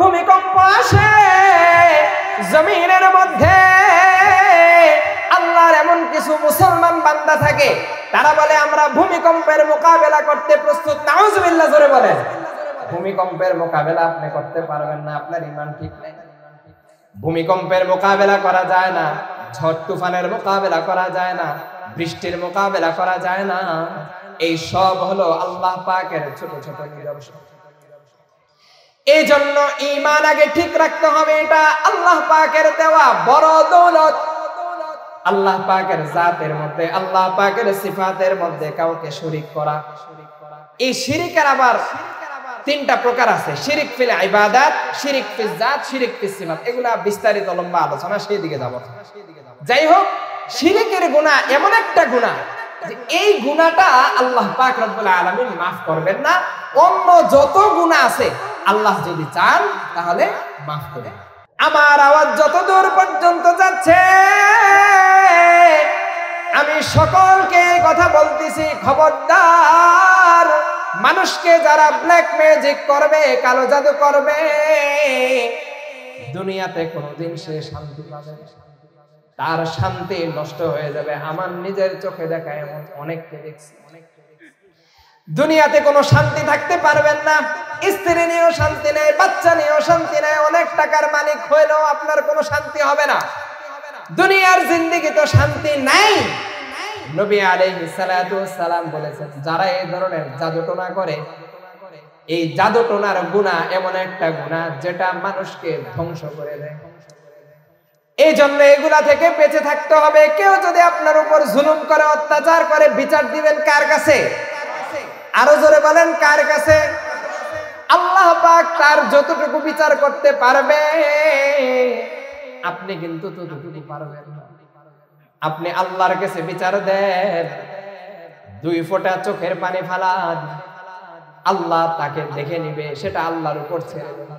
ভূমিকম্প আসে জমিনের মধ্যে, আল্লাহর এমন কিছু মুসলমান বান্দা থাকে, তারা বলে আমরা ভূমিকম্পের মোকাবেলা করতে প্রস্তুত। নাউজুবিল্লাহ, জোরে বলেন। ভূমিকম্পের মোকাবেলা আপনি করতে পারবেন না, আপনার ঈমান ঠিক নেই। ভূমিকম্পের মোকাবেলা করা যায় না, ঝড় তুফানের মোকাবেলা করা যায় না, বৃষ্টির মোকাবেলা করা যায় না। এই সব হলো আল্লাহ পাকের ছোট ছোট নিদর্শন। এই জন্য ঈমান আগে ঠিক রাখতে হবে। এটা আল্লাহ পাকের দেওয়া বড় দৌলত। আল্লাহ পাকের জাতের মধ্যে, আল্লাহ পাকের সিফাতের মধ্যে কাউকে শরীক করা, এই শিরিকের আবার তিনটা প্রকার আছে। শিরিক ফিল ইবাদাত, শিরিক ফিল জাত, শিরিক ফিল সিফাত। এগুলা বিস্তারিত লম্বা আলোচনা, সেই দিকে যাব। যাই হোক, শিরিকের গুনাহ এমন একটা গুনাহ যে এই গুনাহটা আল্লাহ পাক রব্বুল আলামিন মাফ করবেন না। অন্য যত গুনাহ আছে আল্লাহ যদি চান তাহলে মাফ করবেন। আমার আওয়াজ যত দূর পর্যন্ত যাচ্ছে, আমি সকলকে কথা বলতেছি, খবরদার, মানুষকে যারা ব্ল্যাক ম্যাজিক করবে, কালো জাদু করবে, দুনিয়াতে কোনোদিন সে শান্তি পাবে না, তার শান্তি নষ্ট হয়ে যাবে। আমার নিজের চোখে দেখা এমন অনেককে দেখছি। দুনিয়াতে কোনো শান্তি থাকতে পারবেন না, স্ত্রী নিয়েও শান্তি নেই, বাচ্চা নিয়েও শান্তি নেই, অনেক টাকার মালিক হইলেও আপনার কোনো শান্তি হবে না। দুনিয়ার জিন্দেগি তো শান্তি নাই। নবী আলাইহিস সালাতু ওয়াস সালাম বলেছেন, যারা এই ধরনের জাদুটোনা করে, এই জাদুটোনার গুনাহ এমন একটা গুনাহ যেটা মানুষকে ধ্বংস করে দেয়। এই জন্য এগুলা থেকে বেঁচে থাকতে হবে। কেউ যদি আপনার উপর জুলুম করে, অত্যাচার করে, বিচার দিবেন কার কাছে? আরো জোরে বলেন, কার কাছে? আল্লাহ পাক তার যতটুকু বিচার করতে পারবে, আপনি কিন্তু ততটুকু পারবেন না। আপনি আল্লাহর কাছে বিচার দেন, 2 ফোঁটা চোখের পানি ফালান, আল্লাহ তাকে দেখে নিবে, সেটা আল্লাহর উপর ছেড়ে দেন।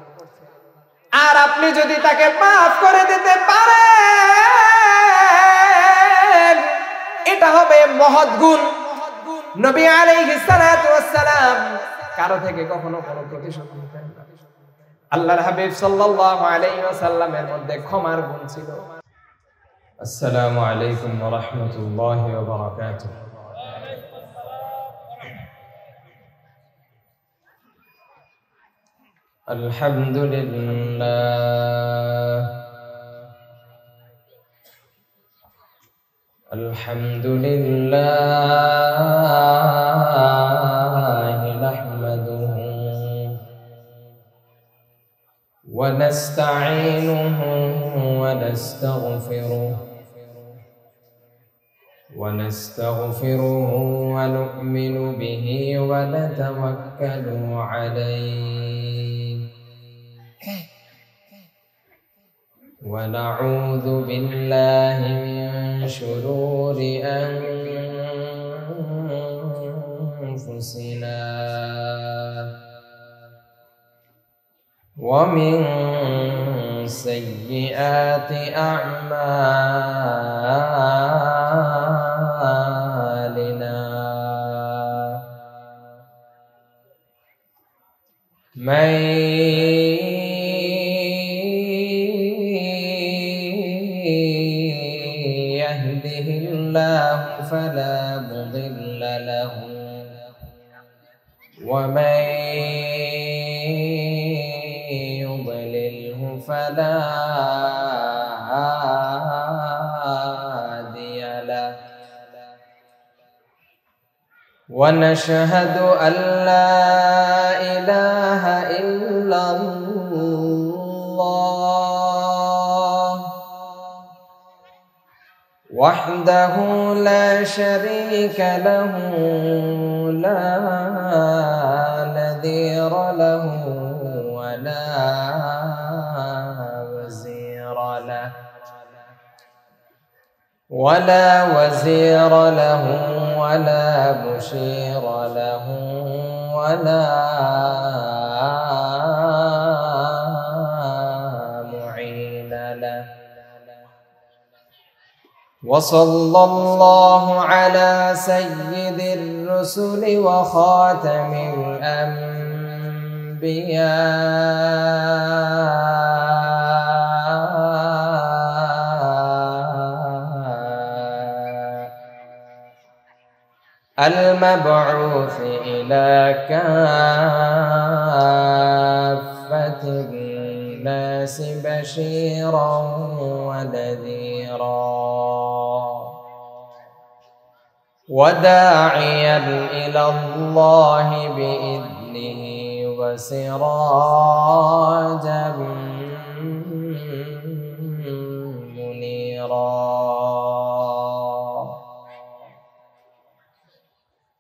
আর আপনি যদি তাকে মাফ করে দিতে পারেন, এটা হবে মহৎ গুণ। নবী আলাইহিস সালাতু ওয়াস সালাম কারো থেকে কখনো কোনো প্রতিশোধ নিতেন না। আল্লাহর হাবিব সাল্লাল্লাহু আলাইহি ওয়াসাল্লামের মধ্যে ক্ষমার গুণ ছিল। আসসালামু আলাইকুম ওয়া রাহমাতুল্লাহি ওয়া বারাকাতুহু। আলহামদুলিল্লাহ, আলহামদুলিল্লাহ নাহমাদুহু ওয়া নাস্তাঈনুহু ওয়া নাস্তাগফিরুহু ونستغفره ونؤمن به ونتوكل عليه ونعوذ بالله من شرور أنفسنا ومن سيئات أعمالنا من يهده الله فلا مضل له ومن يضلله فلا هادي له ونشهد أن لا إله إلا الله وحده لا شريك له لا نذير له ولا وزير له ولا مشير له ولا معين له وصلى الله على سيد الرسل وخاتم الأنبياء المبعوث إلى كافة الناس بشيرا ونذيرا وداعيا إلى الله بإذنه وسراجا منيرا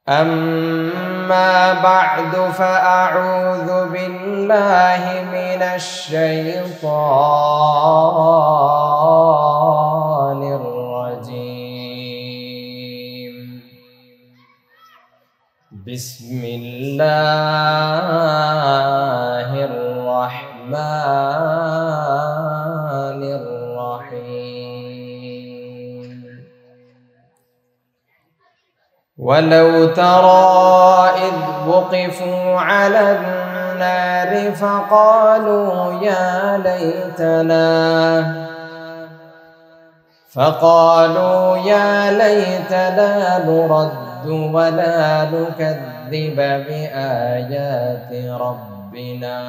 أما بعد فأعوذ بالله من الشيطان الرجيم بسم الله الرحمن الرحيم ولو ترى إذ وقفوا على النار فقالوا يا ليتنا نرد ولا نكذب بآيات ربنا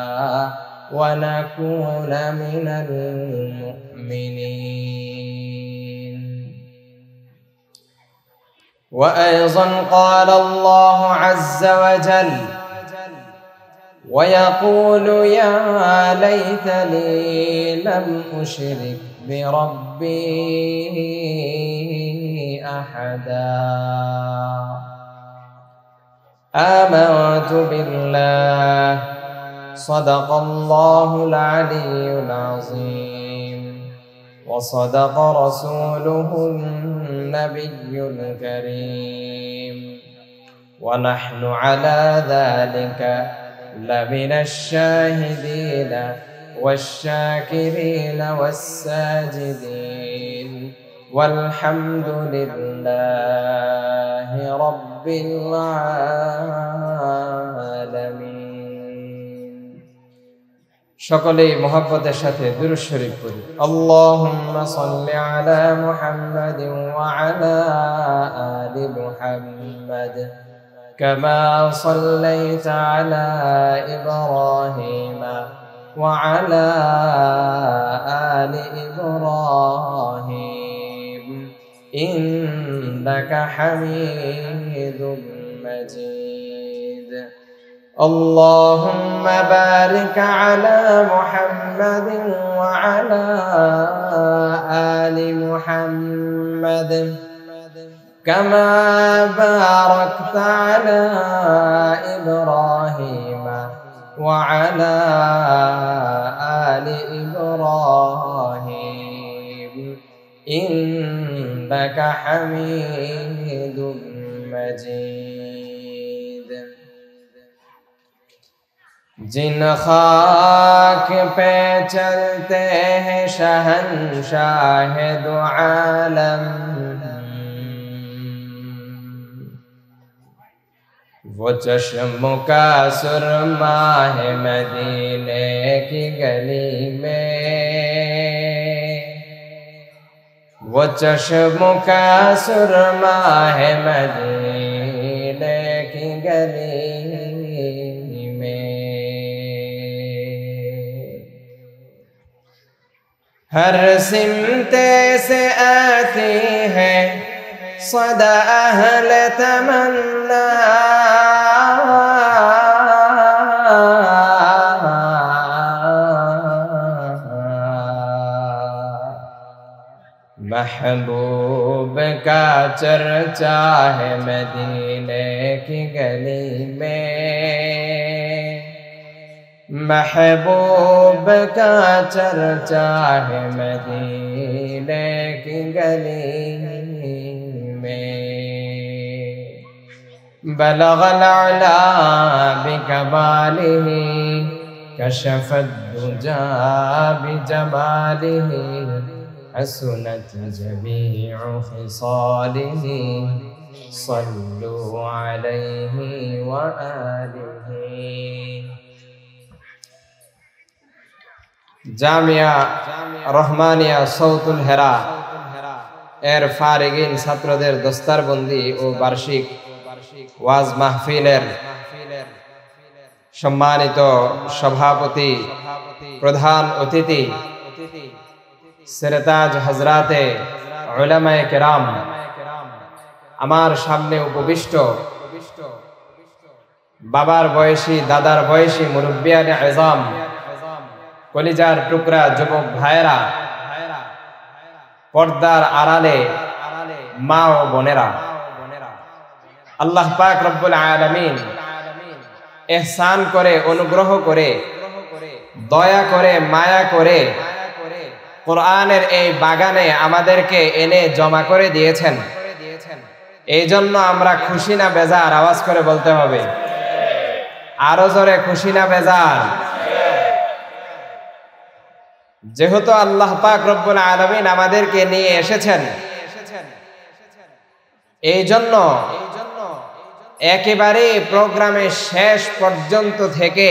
ونكون من المؤمنين. وأيضا قال الله عز وجل ويقول يا ليتني لم أشرك بربي أحدا آمنت بالله صدق الله العلي العظيم وصدق رسوله النبي الكريم ونحن على ذلك لمن الشاهدين والشاكرين والساجدين والحمد لله رب العالمين. সকলেই মুহাব্বতের সাথে দুরূদ শরীফ পড়ি। আল্লাহুম্মা সাল্লি আলা মুহাম্মাদিন ওয়া আলা আলি মুহাম্মাদ কামা সাল্লাইতা আলা ইব্রাহিম ওয়া আলা আলি ইব্রাহিম ইন্নাকা হামিদুম মাজিদ। اللهم بارك على محمد وعلى آل محمد كما باركت على إبراهيم وعلى آل إبراهيم إنك حميد مجيد। जिन खाक पे चलते हैं शहंशाह दो आलम वो चश्मों का सुरमा है मदीने की गली में वो चश्मों का सुरमा है मदीने की गली हर सिमते से आती है सदा अहल तमन्ना महबूब का चर्चा है मदीने की गली में महबूब का चर्चा है मदीने की गली में बलगल अला बिकमालिही कशफत दुजा बिजमालिही हसनत जमीउ खिसालिही सल्लु अलैहि व आलिही। জামিয়া রহমানিয়া সৌতুল হেরা এর ফারিগিন ছাত্রদের দস্তারবন্দি ও বার্ষিক ওয়াজ মাহফিলের সম্মানিত সভাপতি, প্রধান অতিথি, সেরেতাজ হজরাতে উলামায়ে কেরাম, আমার সামনে উপবিষ্ট বাবার বয়সী, দাদার বয়সী মুরব্বিয়ানে আযম, কলিজার টুকরা যুবক ভাইয়েরা, পর্দার আড়ালে মা ও বোনেরা, আল্লাহ পাক রব্বুল আলামিন ইহসান করে, অনুগ্রহ করে, দয়া করে, মায়া করে কোরআনের এই বাগানে আমাদেরকে এনে জমা করে দিয়েছেন। এই জন্য আমরা খুশি না বেজার? আওয়াজ করে বলতে হবে, আরো জোরে, খুশি না বেজার? যেহেতু আল্লাহ পাক রব্বুল আলামিন আমাদেরকে নিয়ে এসেছেন, এই জন্য একেবারে প্রোগ্রামের শেষ পর্যন্ত থেকে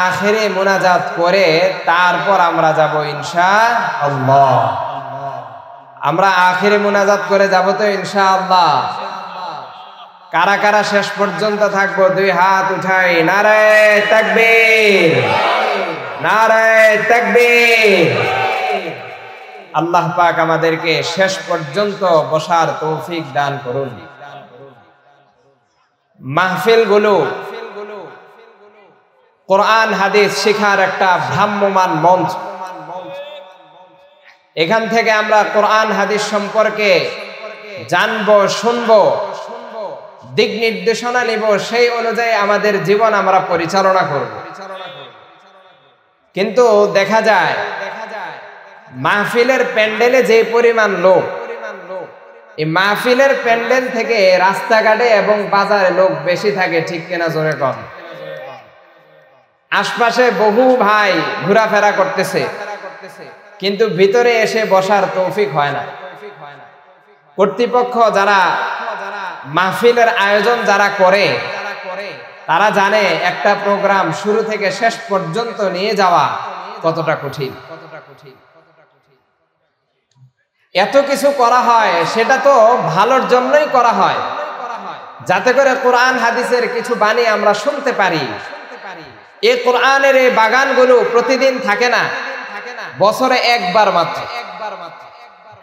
আখিরে মুনাজাত করে তারপর আমরা যাব ইনশাআল্লাহ। আমরা আখিরে মুনাজাত করে যাব তো ইনশাআল্লাহ? কারা কারা শেষ পর্যন্ত থাকবো? দুই হাত উঠাই, নারায়ে তাকবীর, নারায়ে তাকবীর। আল্লাহ পাক আমাদেরকে শেষ পর্যন্ত বসার তৌফিক দান করুন। মাহফিলগুলো কোরআন হাদিস শিখার একটা ভ্রাম্যমান মঞ্চ। এখান থেকে আমরা কোরআন হাদিস সম্পর্কে জানবো, শুনবো, দিক নির্দেশনা নিব, সেই অনুযায়ী আমাদের জীবন আমরা পরিচালনা করব। কিন্তু দেখা যায় মাহফিলের প্যান্ডেলে যে পরিমাণ লোক, এই মাহফিলের প্যান্ডেল থেকে রাস্তাঘাটে এবং বাজারে লোক বেশি থাকে, ঠিক কিনা জোরে কন? আশপাশে বহু ভাই ঘোরাফেরা করতেছে, কিন্তু ভিতরে এসে বসার তৌফিক হয় না। কর্তৃপক্ষ যারা মাহফিলের আয়োজন যারা করে, তারা জানে একটা প্রোগ্রাম শুরু থেকে শেষ পর্যন্ত নিয়ে যাওয়া কতটা কঠিন। এত কিছু করা হয়, সেটা তো ভালোর জন্যই করা হয়, যাতে করে কোরআন হাদিসের কিছু বাণী আমরা শুনতে পারি। এই কোরআনের এই বাগানগুলো প্রতিদিন থাকে না, বছরে একবার মাত্র।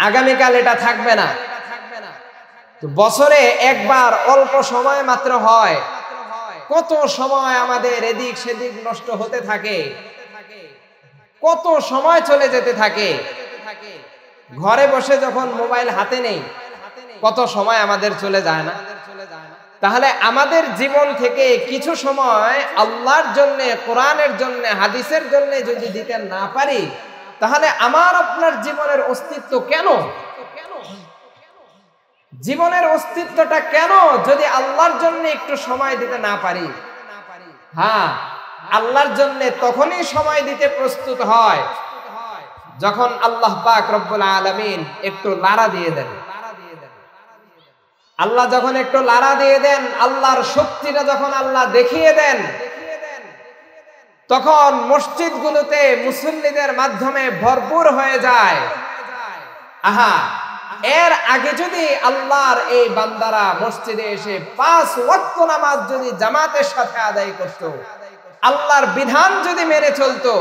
আগামীকাল এটা থাকবে না, বছরে একবার অল্প সময় মাত্র হয়। কত সময় আমাদের এদিক সেদিক নষ্ট হতে থাকে, কত সময় চলে যেতে থাকে। ঘরে বসে যখন মোবাইল হাতে নেই, কত সময় আমাদের চলে যায় না? তাহলে আমাদের জীবন থেকে কিছু সময় আল্লাহর জন্য, কোরআনের জন্য, হাদিসের জন্য যদি দিতে না পারি, তাহলে আমার আপনার জীবনের অস্তিত্ব কেন? জীবনের অস্তিত্বটা কেন যদি আল্লাহর জন্য একটু সময় দিতে না পারি? হ্যাঁ, আল্লাহর জন্য তখনই সময় দিতে প্রস্তুত হয় যখন আল্লাহ পাক রব্বুল আলামিন একটু লাড়া দিয়ে দেন। আল্লাহ যখন একটু লাড়া দিয়ে দেন, আল্লাহর শক্তিটা যখন আল্লাহ দেখিয়ে দেন, তখন মসজিদগুলোতে মুসল্লিদের মাধ্যমে ভরপুর হয়ে যায়। আহা, এর আগে যদি আল্লাহর এই বান্দারা মসজিদে এসে 5 ওয়াক্ত নামাজ যদি জামাতের সাথে আদায় করত, আল্লাহর বিধান যদি মেনে চলতো,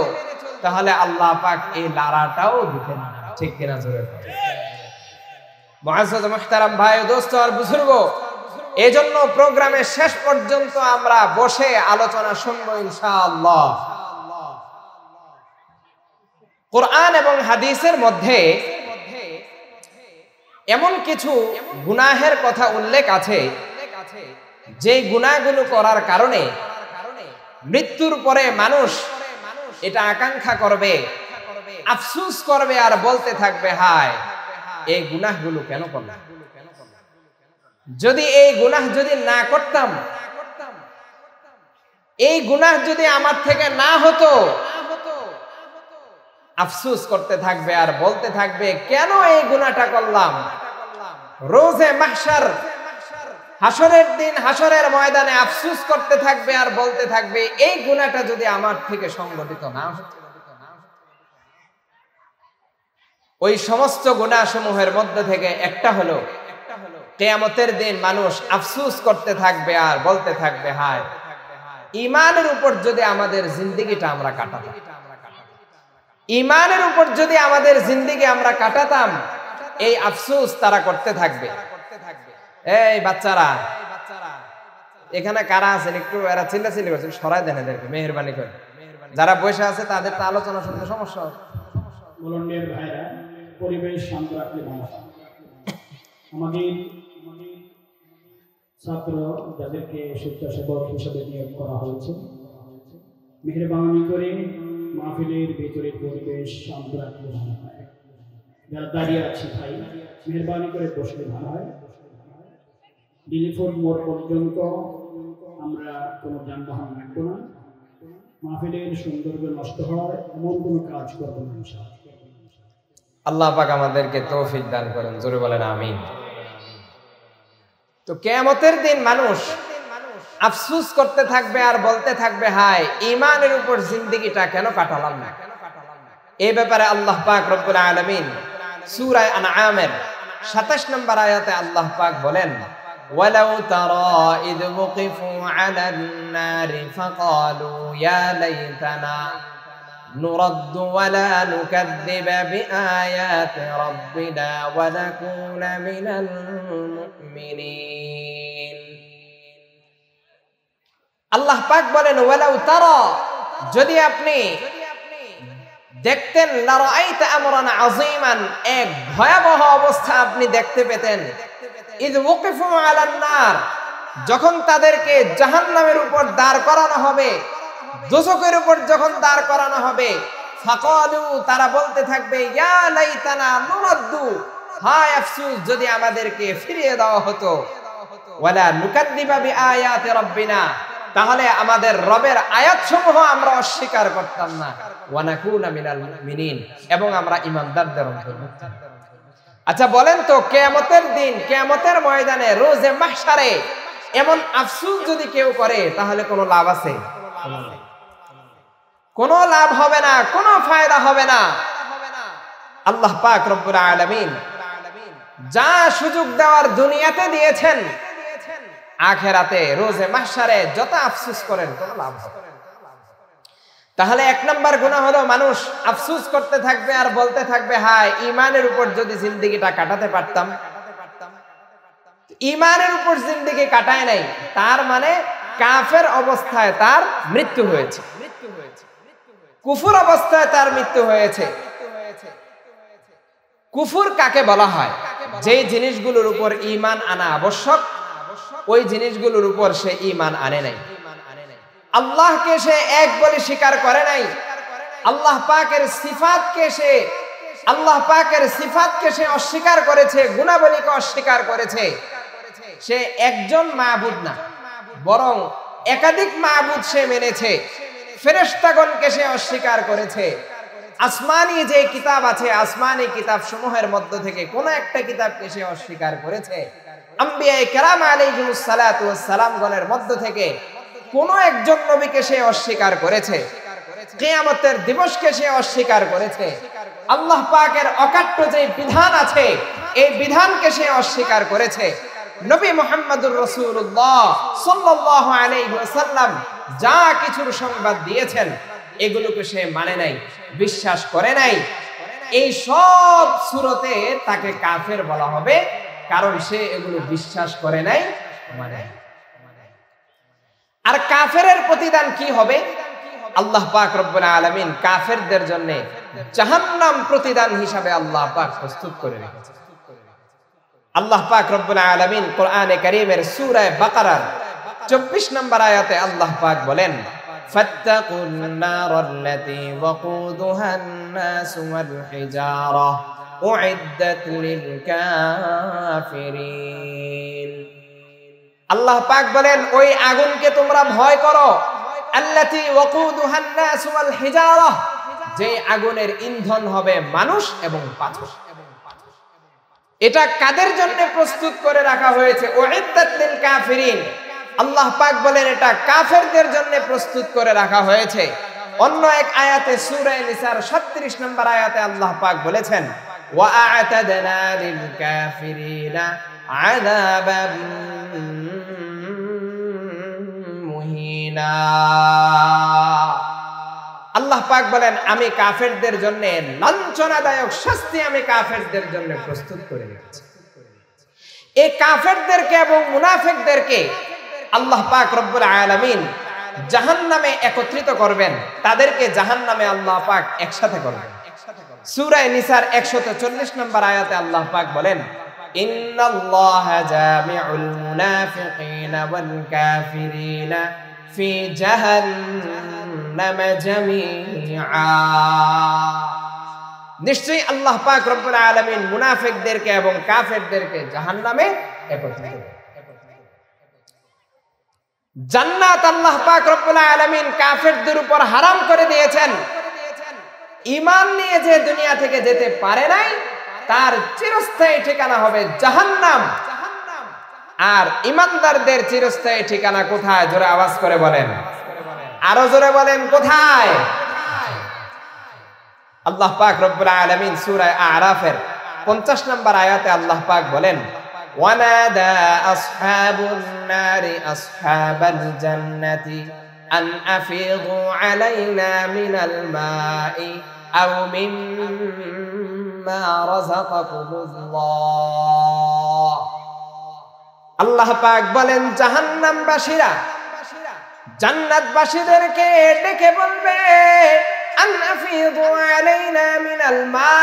তাহলে আল্লাহ পাক এই লাড়াটাও দিতেন না, ঠিক কিনা জোরে? মুআজ্জাজ মুহতারাম ভাই, দোস্ত আর বুজুর্গ, এজন্য প্রোগ্রামের শেষ পর্যন্ত আমরা বসে আলোচনা শুনবো ইনশাআল্লাহ। কোরআন এবং হাদিসের মধ্যে এমন কিছু গুনাহের কথা উল্লেখ আছে, যে গুনাহগুলো করার কারণে মৃত্যুর পরে মানুষ এটা আকাঙ্ক্ষা করবে, আফসোস করবে, আর বলতে থাকবে, হায় এই গুনাহগুলো কেন করলাম? যদি এই গুনাহ যদি না করতাম, এই গুনাহ যদি আমার থেকে না হতো, আফসোস করতে থাকবে আর বলতে থাকবে, কেন এই গুনাহটা করলাম? রোজে মাহশার, হাসরের দিন, হাসরের ময়দানে আফসোস করতে থাকবে আর বলতে থাকবে, এই গুনাহটা যদি আমার থেকে সংগঠিত না হতো। ওই সমস্ত গুনাহ সমূহের মধ্যে থেকে একটা হলো কিয়ামতের দিন মানুষ আফসোস করতে থাকবে আর বলতে থাকবে, হায় ঈমানের উপর যদি আমাদের জিন্দেগিটা আমরা কাটাতাম, ঈমানের উপর যদি আমাদের জিন্দেগি আমরা কাটাতাম, এই আফসোস তারা করতে থাকবে। এই বাচ্চারা এখানে কারা আছেন, একটু এরা চিল্লাচিল্লি করছেন, সরাই দেন এদেরকে মেহেরবানি করে। যারা বসে আছে তাদের তো আলোচনা শুনতে সমস্যা হবে। ভলান্টিয়ার ভাইরা, পরিবেশ শান্ত রাখতে ভালো। আমাদের ছাত্র যাদেরকে স্বেচ্ছাসেবক হিসেবে নিয়োগ করা হয়েছে, মেহেরবানি করে মাহফিলের ভেতরের পরিবেশ শান্ত রাখতে ভালো হয়। যারা দাঁড়িয়ে আছে ভাই, মেহেরবানি করে বসলে ভালো হয়। ডিলিফোর্ড মোড় পর্যন্ত আমরা কোনো যানবাহন রাখবো না। মাহফিলের সৌন্দর্য নষ্ট হয় এমন কোনো কাজ করবো না ইনশাআল্লাহ। আল্লাহ পাক আমাদেরকে তৌফিক দান করেন, জোরে বলেন আমিন। তো কিয়ামতের দিন মানুষ আফসোস করতে থাকবে আর বলতে থাকবে, হায় ঈমানের উপর জিন্দেগিটা কেন কাটালাম না। এই ব্যাপারে আল্লাহ পাক রব্বুল আলামিন সূরা আনআমের 27 নম্বর আয়াতে আল্লাহ পাক বলেন, ওয়ালাউ তারা ইয ওয়াকিফু আলান নারি ফাকালু ইয়া লাইতানা নুরাদ্দু ওয়ালা নুকাযযিবা বিআয়াতি রাব্বিনা ওয়া নাকুনা মিনাল মুমিনিন। আল্লাহ পাক বলেন, ওয়ালাউ তারা, যদি আপনি দেখতেন, লারাআইতা আমরান আযীমান, এক ভয়াবহ অবস্থা আপনি দেখতে পেতেন। ইয ওয়াকিফু আলান নার, যখন তাদেরকে জাহান্নামের উপর দাঁড় করানো হবে, দোজখের উপর যখন দাঁড় করানো হবে, ফাকালু, তারা বলতে থাকবে, ইয়া লাইতানা নুরাদ্দু, হায় আফসোস যদি আমাদেরকে ফিরিয়ে দেওয়া হতো, ওয়ালা নুকাযযিবা বিআয়াতি রাব্বিনা, তাহলে আমাদের রবের আয়াতসমূহ আমরা অস্বীকার করতাম না, ওয়া নাকুনা মিনাল মুমিনিন, এবং আমরা ঈমানদারদের অন্তর্ভুক্ত। আচ্ছা বলেন তো, কিয়ামতের দিন, কিয়ামতের ময়দানে, রোজে মাহশারে এমন আফসোস যদি কেউ করে, তাহলে কোনো লাভ আছে? কোনো লাভ হবে না, কোনো ফায়দা হবে না। আল্লাহ পাক রব্বুল আলামিন যা সুযোগ দেওয়ার দুনিয়াতে দিয়েছেন, আখিরাতে রোজে মাহশারে যত আফসোস করেন কোনো লাভ হবে না। তাহলে এক নাম্বার গুনাহ হলো, মানুষ আফসোস করতে থাকবে আর বলতে থাকবে, হায় ঈমানের উপর যদি জিন্দেগিটা কাটাতে পারতাম। ঈমানের উপর জিন্দেগি কাটায় নাই, তার মানে কাফের অবস্থায় তার মৃত্যু হয়েছে, কুফর অবস্থায় তার মৃত্যু হয়েছে। কুফর কাকে বলা হয়? যেই জিনিসগুলোর উপর ঈমান আনা আবশ্যক, ওই জিনিসগুলোর উপর সে ঈমান আনে নাই। আল্লাহকে সে এক বলে স্বীকার করে নাই, আল্লাহ পাকের সিফাতকে সে অস্বীকার করেছে, গুণাবলীকে অস্বীকার করেছে। সে একজন মাবুদ না, বরং একাধিক মাবুদ সে মেনেছে। ফেরেশতাগণকে সে অস্বীকার করেছে। আসমানি যে কিতাব আছে, আসমানি কিতাব সমূহের মধ্য থেকে কোন একটা কিতাবকে সে অস্বীকার করেছে। আম্বিয়ায়ে কেরাম আলাইহিমুস সালাতু ওয়াস সালাম গণের মধ্য থেকে কোন একজন নবীকে সে অস্বীকার করেছে। কিয়ামতের দিবসকে সে অস্বীকার করেছে। আল্লাহ পাকের অকাট্য যে বিধান আছে, এই বিধানকে সে অস্বীকার করেছে। নবী মুহাম্মদুর রাসূলুল্লাহ সাল্লাল্লাহু আলাইহি ওয়াসাল্লাম যা কিছুর সংবাদ দিয়েছেন, এগুলোকে সে মানে নাই, বিশ্বাস করে নাই। এই সব সূরতে তাকে কাফের বলা হবে, কারণ সে এগুলো বিশ্বাস করে নাই, মানে। আর কাফেরের প্রতিদান কি হবে? আল্লাহ পাক রব্বুল আলামিন কাফেরদের জন্য জাহান্নাম প্রতিদান হিসাবে আল্লাহ পাক প্রস্তুত করে রেখেছেন। আল্লাহ পাক রব্বুল আলামিন কোরআনে কারীমের সূরা বাকারার 24 নম্বর আয়াতে আল্লাহ পাক বলেন, ফাত্তাকুন নারাল্লাতী ওয়াকুদুহান নাস ওয়াল হিজারা উইদ্দাত লিল কাফিরিন। আল্লাহ পাক বলেন, ওই আগুনকে তোমরা ভয় করো, আল্লাতী ওয়াকুদুহান নাস ওয়াল হিজারা, যে আগুনের ইন্ধন হবে মানুষ এবং পাথর। এটা কাদের জন্য প্রস্তুত করে রাখা হয়েছে? উইদ্দাত লিল কাফিরিন। আল্লাহ পাক বলেন, এটা কাফেরদের জন্য প্রস্তুত করে রাখা হয়েছে। অন্য এক আয়াতে সূরা নিসার 36 নম্বর আয়াতে আল্লাহ পাক বলেছেন, ওয়া আ'তাদনা লিল কাফিরিনা আযাবাম মুহিনা। আল্লাহ পাক বলেন আমি কাফেরদের জন্য লাঞ্ছনাদায়ক শাস্তি আমি কাফেরদের জন্য প্রস্তুত করে রেখেছি। এই কাফেরদেরকে এবং মুনাফিকদেরকে আল্লাহ পাক রব্বুল আলামিন জাহান্নামে একত্রিত করবেন, তাদেরকে জাহান্নামে আল্লাহ পাক একসাথে করবেন। সূরা নিসার 140 নম্বর আয়াতে আল্লাহ পাক বলেন ইন্নাল্লাহা জামিউল মুনাফিকিনা ওয়াল কাফিরিনা ফি জাহান্নাম জামিআ। নিশ্চয়ই আল্লাহ পাক রব্বুল আলামিন মুনাফিকদেরকে এবং কাফেরদেরকে জাহান্নামে একত্রিত করবেন। জান্নাত আল্লাহ পাক রব্বুল আলামিন কাফেরদের উপর হারাম করে দিয়েছেন। ঈমান নিয়ে যে দুনিয়া থেকে যেতে পারে নাই তার চিরস্থায়ী ঠিকানা হবে জাহান্নাম। আর ঈমানদারদের চিরস্থায়ী ঠিকানা কোথায়? জোরে আওয়াজ করে বলেন, আরো জোরে বলেন কোথায়? আল্লাহ পাক রব্বুল আলামিন সূরা আরাফের 50 নম্বর আয়াতে আল্লাহ পাক বলেন ওয়ানাদা আসহাবুন নারি আসহাবাল জান্নাতি আন আফিদু আলাইনা মিনাল মাই আও মিম্মা রাযাকাকুমুল্লাহ। আল্লাহ পাক বলেন জাহান্নামবাসীরা জান্নাতবাসীদেরকে ডেকে বলবে আন আফিদু আলাইনা মিনাল মা,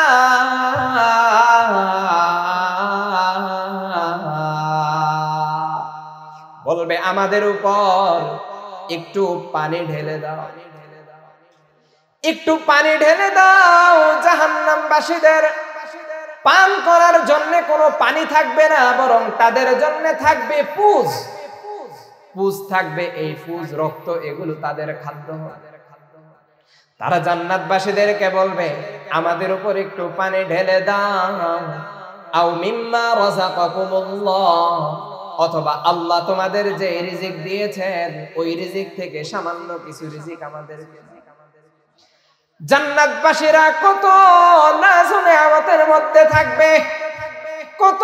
বলবে আমাদের উপর একটু পানি ঢেলে দাও, একটু পানি ঢেলে দাও। জাহান্নামবাসীদের পান করার জন্য কোনো পানি থাকবে না, বরং তাদের জন্য থাকবে পুজ। পুজ থাকবে, এই পুজ রক্ত এগুলো তাদের খাদ্য হবে। তারা জান্নাতবাসীদেরকে বলবে আমাদের উপর একটু পানি ঢেলে দাও। আও মিম্মা রাযাকাকুমুল্লাহ, অথবা আল্লাহ তোমাদের যে রিজিক দিয়েছেন ওই রিজিক থেকে সামান্য কিছু রিজিক আমাদেরকে। জান্নাতবাসীরা কত নাজু নেয়ামতের মধ্যে থাকবে, কত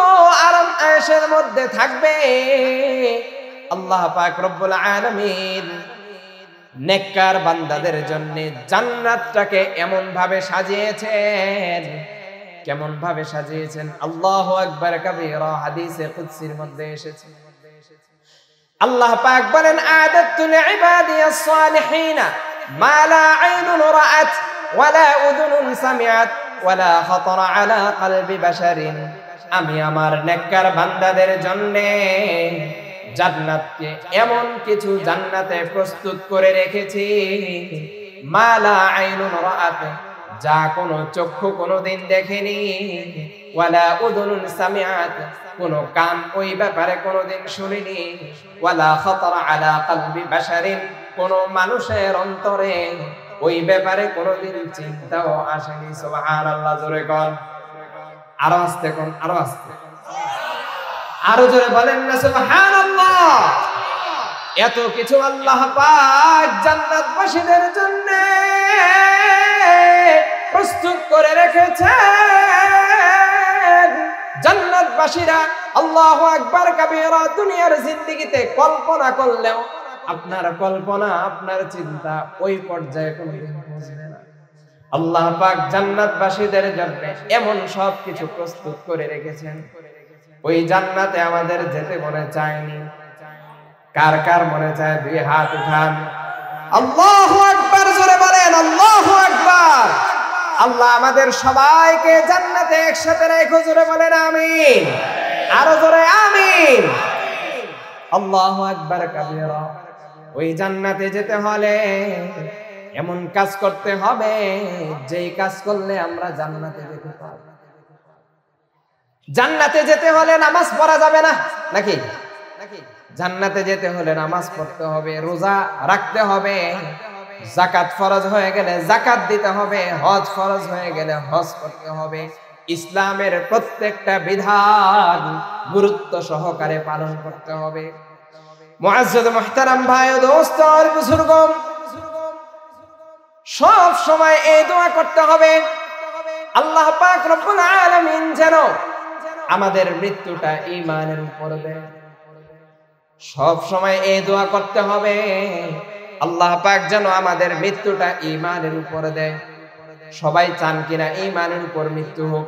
আরাম আয়েশের মধ্যে থাকবে। আল্লাহ পাক রব্বুল আলামিন নেককার বান্দাদের জন্য জান্নাতটাকে এমন ভাবে সাজিয়েছেন, কেমন ভাবে সাজিয়েছেন। আল্লাহু আকবার কাবীরা, হাদিসে কুদসির মধ্যে এসেছে আল্লাহ পাক বলেন আ'দাতু লিইবাদিয়াস সালিহিনা মা লা আইনুন রাআত ওয়ালা উযুনুন সামিআত ওয়ালা খাতারা আলা কলবি বাশারিন। আমি আমার নেককার বান্দাদের জন্য জান্নাতকে এমন কিছু জান্নাতে প্রস্তুত করে রেখেছি মা লা আইনুন রাআত, যা কোনো চক্ষু কোনোদিন দেখেনি, ওয়ালা উযুনুন সামিআত, কোনো কান ওই ব্যাপারে কোনোদিন শুনেনি, ওয়ালা খাতারা আলা কলবি বাশারিন, কোনো মানুষের অন্তরে ওই ব্যাপারে কোনোদিন চিন্তাও আসেনি। সুবহানাল্লাহ, জোরে কোন, আরো আস্তে কোন, আরো আস্তে, আরো জোরে বলেন না সুবহানাল্লাহ। এত কিছু আল্লাহ পাক জান্নাতবাসীদের জন্য প্রস্তুত করে রেখেছেন। জান্নাতবাসীরা আল্লাহু আকবার কাবীরা দুনিয়ার জিন্দেগিতে কল্পনা করলেও আপনার কল্পনা আপনার চিন্তা ওই পর্যায়ে কোনোদিন পৌঁছবে না। আল্লাহ পাক জান্নাতবাসীদের জন্য এমন সব কিছু প্রস্তুত করে রেখেছেন, ওই জান্নাতে আমাদের যেতে মনে চায়নি। কার কার মনে চায় দুই হাত উঠান, আল্লাহু আকবার জোরে বলেন, আল্লাহু আকবার। আল্লাহ আমাদের সবাইকে জান্নাতে একসাথে রেখো, জোরে বলেন আমিন, আরো জোরে আমিন। আল্লাহু আকবার কাবীরা। ওই জান্নাতে যেতে হলে এমন কাজ করতে হবে যেই কাজ করলে আমরা জান্নাতে যেতে পারব। জান্নাতে যেতে হলে নামাজ পড়া যাবে না নাকি? জান্নাতে যেতে হলে নামাজ পড়তে হবে, রোজা রাখতে হবে, যাকাত ফরজ হয়ে গেলে যাকাত দিতে হবে, হজ ফরজ হয়ে গেলে হজ করতে হবে। ইসলামের প্রত্যেকটা বিধান গুরুত্ব সহকারে পালন করতে হবে। মুআজ্জাজ মুহতারাম ভাই ও দোস্ত আর বুজুর্গ, সব সময় এই দোয়া করতে হবে আল্লাহ পাক রব্বুল আলামিন যেন আমাদের মৃত্যুটা ঈমানের উপর দেয়। সব সময় এই দোয়া করতে হবে, আল্লাহ পাক যেন আমাদের মৃত্যুটা ঈমানের উপর দেয়। সবাই চান কিনা ঈমানের উপর মৃত্যু হোক?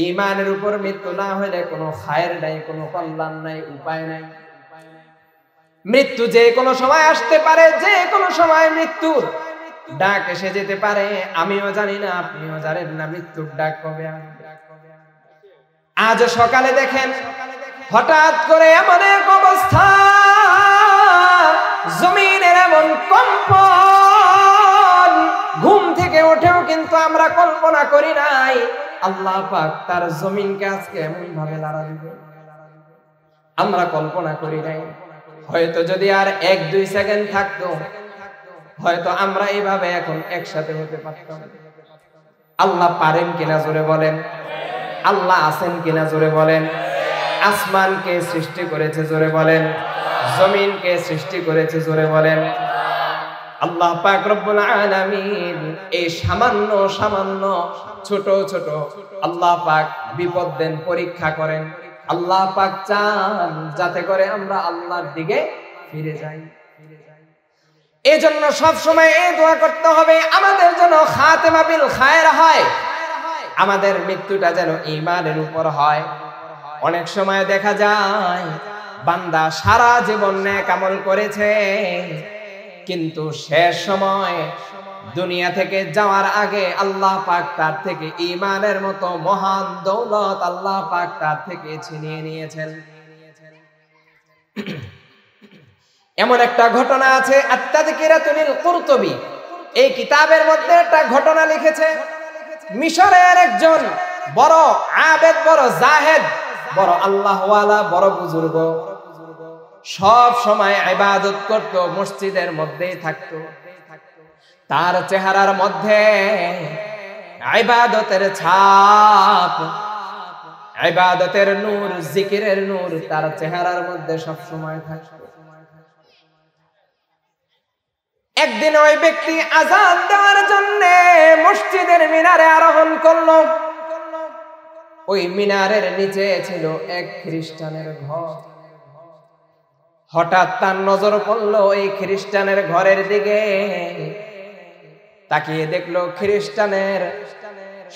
ঈমানের উপর মৃত্যু না হলে কোনো খায়ের নাই, কোনো কল্যাণ নাই, উপায় নাই। মৃত্যু যে কোনো সময় আসতে পারে, যে কোনো সময় মৃত্যুর ডাক এসে যেতে পারে। আমিও জানি না, আপনিও জানেন না মৃত্যুর ডাক কবে আসবে। আজ সকালে দেখেন হঠাৎ করে এমন এক অবস্থা, জমিনের এমন কম্পন, ঘুম থেকে উঠেও কিন্তু আমরা কল্পনা করি নাই আল্লাহ পাক তার জমিনকে আজকে এমন ভাবে লড়া দিবে। আমরা কল্পনা করি নাই। হয়তো যদি আর 1-2 সেকেন্ড থাকতো, হয়তো আমরা এইভাবে এখন একসাথে হতে পারতাম। আল্লাহ পারেন কিনা জোরে বলেন? আল্লাহ আছেন কিনা জোরে বলেন? আসমানকে সৃষ্টি করেছে জোরে বলেন? জমিনকে সৃষ্টি করেছে জোরে বলেন? আল্লাহ পাক রব্বুল আলামিন এই সামান্য সামান্য ছোট ছোট আল্লাহ পাক বিপদ দেন, পরীক্ষা করেন। আল্লাহ পাক চান যাতে করে আমরা আল্লাহর দিকে ফিরে যাই। এজন্য সব সময় এই দোয়া করতে হবে আমাদের যেন খাতেমা বিল খায়র হয়, আমাদের মৃত্যুটা যেন ঈমানের উপর হয়। অনেক সময় দেখা যায় বান্দা সারা জীবন নেক আমল করেছে, কিন্তু শেষ সময় দুনিয়া থেকে যাওয়ার আগে আল্লাহ পাক তার থেকে ঈমানের মতো মহান দৌলত আল্লাহ পাক তার থেকে ছিনিয়ে নিয়েছেন। এমন একটা ঘটনা আছে আত-তাযকিরাতুল কুরতুবী এই কিতাবের মধ্যে একটা ঘটনা লিখেছে। মিশরের একজন বড় আবেদ, বড় জাহেদ, বড় আল্লাহওয়ালা, বড় বুজুর্গ, সব সময় ইবাদত করত, মসজিদের মধ্যেই থাকতো। তার চেহারার মধ্যে ইবাদতের ছাপ, ইবাদতের নূর, জিকিরের নূর তার চেহারার মধ্যে সব সময় থাকতো। একদিন ওই ব্যক্তি আযান দেওয়ার জন্য মসজিদের মিনারে আরোহণ করলো। ওই মিনারের নিচে ছিল এক খ্রিস্টানের ঘর। হঠাৎ তার নজর পড়লো ওই খ্রিস্টানের ঘরের দিকে। তাকিয়ে দেখলো খ্রিস্টানের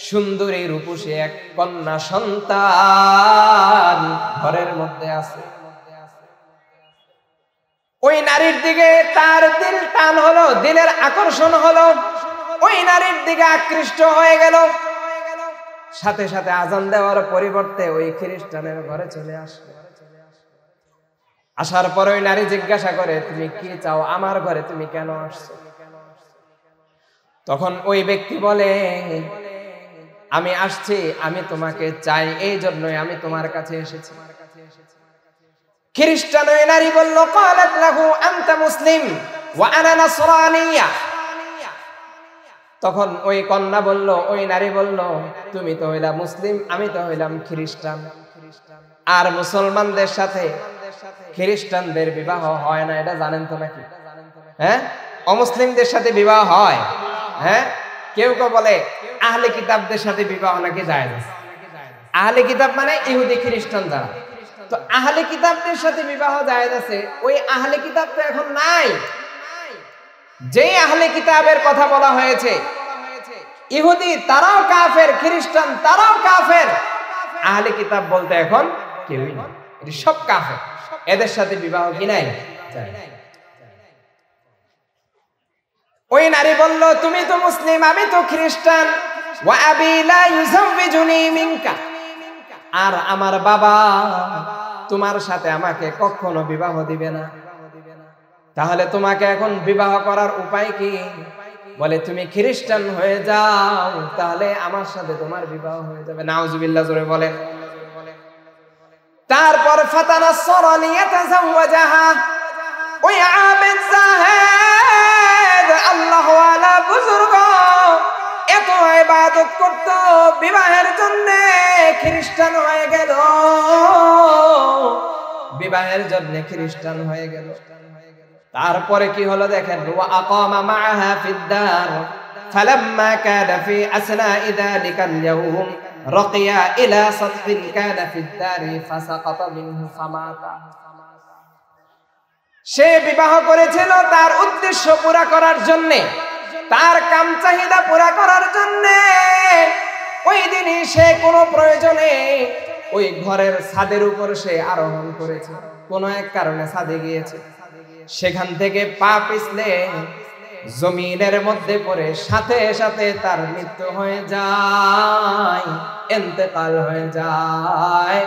সুন্দরী রূপসী এক কন্যা সন্তান ঘরের মধ্যে আছে। ওই নারীর দিকে তার দিল টান হলো, দিলের আকর্ষণ হলো, ওই নারীর দিকে আকৃষ্ট হয়ে গেল। সাথে সাথে আযান দেওয়ার পরিবর্তে ওই খ্রিস্টানের ঘরে চলে আসলো। আসার পর ওই নারী জিজ্ঞাসা করে, তুমি কি চাও? আমার ঘরে তুমি কেন আসছো? তখন ওই ব্যক্তি বলে, আমি আসছি, আমি তোমাকে চাই, এই জন্যই আমি তোমার কাছে এসেছি। খ্রিস্টান ওই নারী বলল, ক্বালাত লাহু আনতা মুসলিম ওয়া আনা নাসরানিয়া। তখন ওই কন্যা বলল, ওই নারী বলল, তুমি তো হইলা মুসলিম, আমি তো হইলাম খ্রিস্টান। আর মুসলমানদের সাথে খ্রিস্টানদের বিবাহ হয় না, এটা জানেন তো নাকি? হ্যাঁ, অমুসলিমদের সাথে বিবাহ হয়। হ্যাঁ, কেউ কেউ বলে আহলে কিতাবদের সাথে বিবাহ নাকি জায়েজ। আহলে কিতাব মানে ইহুদি খ্রিস্টান যারা, তো আহলে কিতাবদের সাথে বিবাহ জায়েজ আছে। ওই আহলে কিতাব তো এখন নাই। যে আহলে কিতাবের কথা বলা হয়েছে, ইহুদি তারাও কাফের, খ্রিস্টান তারাও কাফের। আহলে কিতাব বলতে এখন কেউই নেই, এটি সব কাফের। এদের সাথে বিবাহ কি নাই? ওই নারী বলল, তুমি তো মুসলিম, আমি তো খ্রিস্টান। ওয়া আবি লা ইউযাওবিজুনি মিনকা, আর আমার বাবা তোমার সাথে আমাকে কখনো বিবাহ দিবে না। তাহলে তোমাকে এখন বিবাহ করার উপায় কি? বলে, তুমি খ্রিস্টান হয়ে যাও, তাহলে আমার সাথে তোমার বিবাহ হয়ে যাবে। নাউজুবিল্লাহ জোরে বলেন। তারপর ফাতানাসসারা লিয়াতাযাওয়াজাহা, ওই আবেদ জাহেদ আল্লাহওয়ালা বুজুর্গ এত ইবাদত করত, বিবাহের জন্য খ্রিস্টান হয়ে গেল, বিবাহের জন্য খ্রিস্টান হয়ে গেল। তারপরে কি হলো দেখেন, ওয়া আকামা মাআহা ফিদ দার ফালাম্মা কানা ফি আসনা'i যালিকাল ইয়াওম রাকিয়া ইলা সাতহিন কানা ফিদ দারি ফাসাকাতা মিনহু ফামাতা। সে বিবাহ করেছিল তার উদ্দেশ্য পুরা করার জন্য, তার কাম চাহিদা পুরা করার জন্য। ওই দিনই সে কোনো প্রয়োজনে ওই ঘরের ছাদের উপর সে আরোহণ করেছে, কোনো এক কারণে ছাদে গিয়েছে, সেখান থেকে পা পিছলে জমিনের মধ্যে পড়ে সাথে সাথে তার মৃত্যু হয়ে যায়, ইন্তেকাল হয়ে যায়।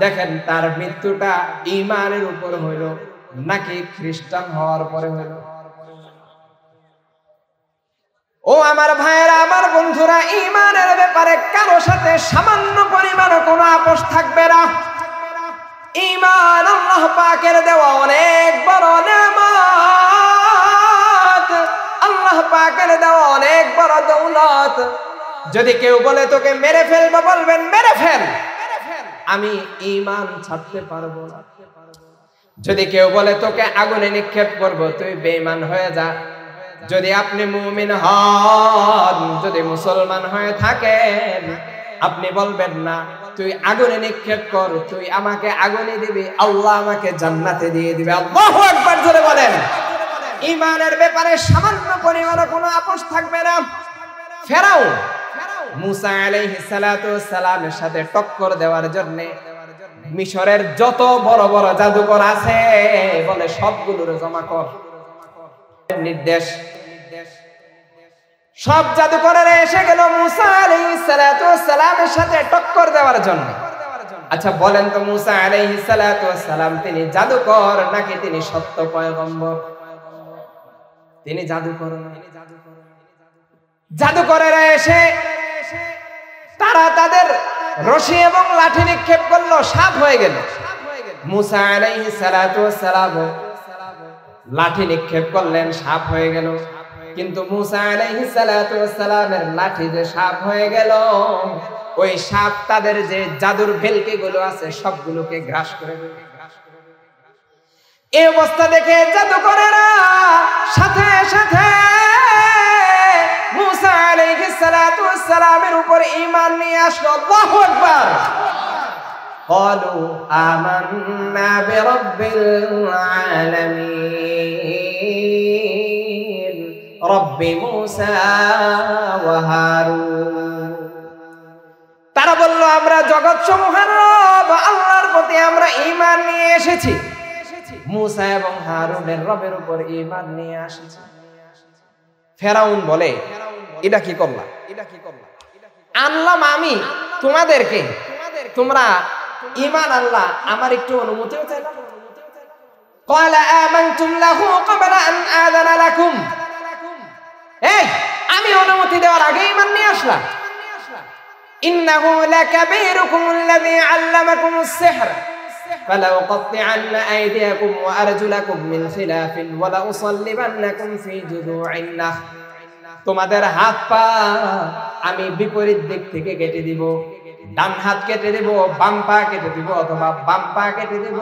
দেখেন তার মৃত্যুটা ঈমানের উপর হইল নাকি খ্রিস্টান হওয়ার পরে হইল? ও আমার ভাইয়েরা, আমার বন্ধুরা, ঈমানের ব্যাপারে কারো সাথে সামান্য পরিমাণও কোনো আপোষ থাকবে না। ঈমান আল্লাহ পাকের দেওয়া অনেক বড় নেয়ামত, আল্লাহ পাকের দেওয়া অনেক বড় দৌলত। যদি কেউ বলে তোকে মেরে ফেলবো, বলবেন মেরে ফেল, আমি ঈমান ছাড়তে পারবো না। যদি কেউ বলে তোকে আগুনে নিক্ষেপ করব, তুই বেঈমান হয়ে যা। যদি আপনি মুমিন হন, যদি মুসলমান হয়ে থাকেন, আপনি বলবেন না তুই আগুনে নিক্ষেপ কর, তুই আমাকে আগুনে দিবি, আল্লাহ আমাকে জান্নাতে দিয়ে দিবে। আল্লাহু আকবার জোরে বলেন। ঈমানের ব্যাপারে সামান্য পরিমাণে কোনো আপোষ থাকবে না। ফেরাউন মুসা আলাইহিস সালাতু ওয়াস সালামের সাথে টক্কর দেওয়ার জন্য মিশরের যত বড় বড় জাদুকর আছে বলে সবগুলোর জমা কর, নির্দেশ। সব জাদুকরেরা এসে গেল মুসা আলাইহিস সালাতু ওয়াস সালামের সাথে টক্কর দেওয়ার জন্য। আচ্ছা বলেন তো, মুসা আলাইহিস সালাতু ওয়াস সালাম তিনি জাদুকর নাকি তিনি সত্য পয়গম্বর? তিনি জাদুকর। জাদুকরেরা এসে তারা তাদের রশি এবং লাঠি নিক্ষেপ করলো, সাপ হয়ে গেল। মুসা আলাইহিস সালাতু ওয়াস সালাম লাঠি নিক্ষেপ করলেন, সাপ হয়ে গেল। কিন্তু মুসা আলাইহিস সালাতু ওয়াস সালামের লাঠি যে সাপ হয়ে গেল, ওই সাপ তাদের যে জাদুর ভেলকি গুলো আছে সবগুলোকে গ্রাস করে দিল। এই অবস্থা দেখে জাদুকরেরা সাথে সাথে মুসা আলাইহিস সালাতু ওয়াস সালামের উপর ঈমান নিয়ে আসলো। আল্লাহু আকবার। قالوا آمنا برب العالمين رب موسى وهارون। তারা বলল আমরা জগৎ সমূহের রব আল্লাহর প্রতি আমরা ঈমান নিয়ে এসেছি, মুসা এবং হারুনের রবের উপর ঈমান নিয়ে এসেছি। ফেরাউন বলে এটা কি করলা, আনলাম আমি তোমাদেরকে, তোমরা ঈমান আল্লাহ, আমার একটু অনুমতিও চাইলাম। قال آمنتم له قبل أن آذن لكم। এই আমি অনুমতি দেওয়ার আগে ঈমান নিয়ে আসলাম। إنه لكبيركم الذي علمكم السحر فلأقطعن أيديكم وأرجلكم من خلاف ولأصلبنكم في جذوع النخل। তোমাদের হাত পা আমি বিপরীত দিক থেকে কেটে দিব, ডান হাত কেটে দিব, বাম পা কেটে দিব, অথবা বাম পা কেটে দিব,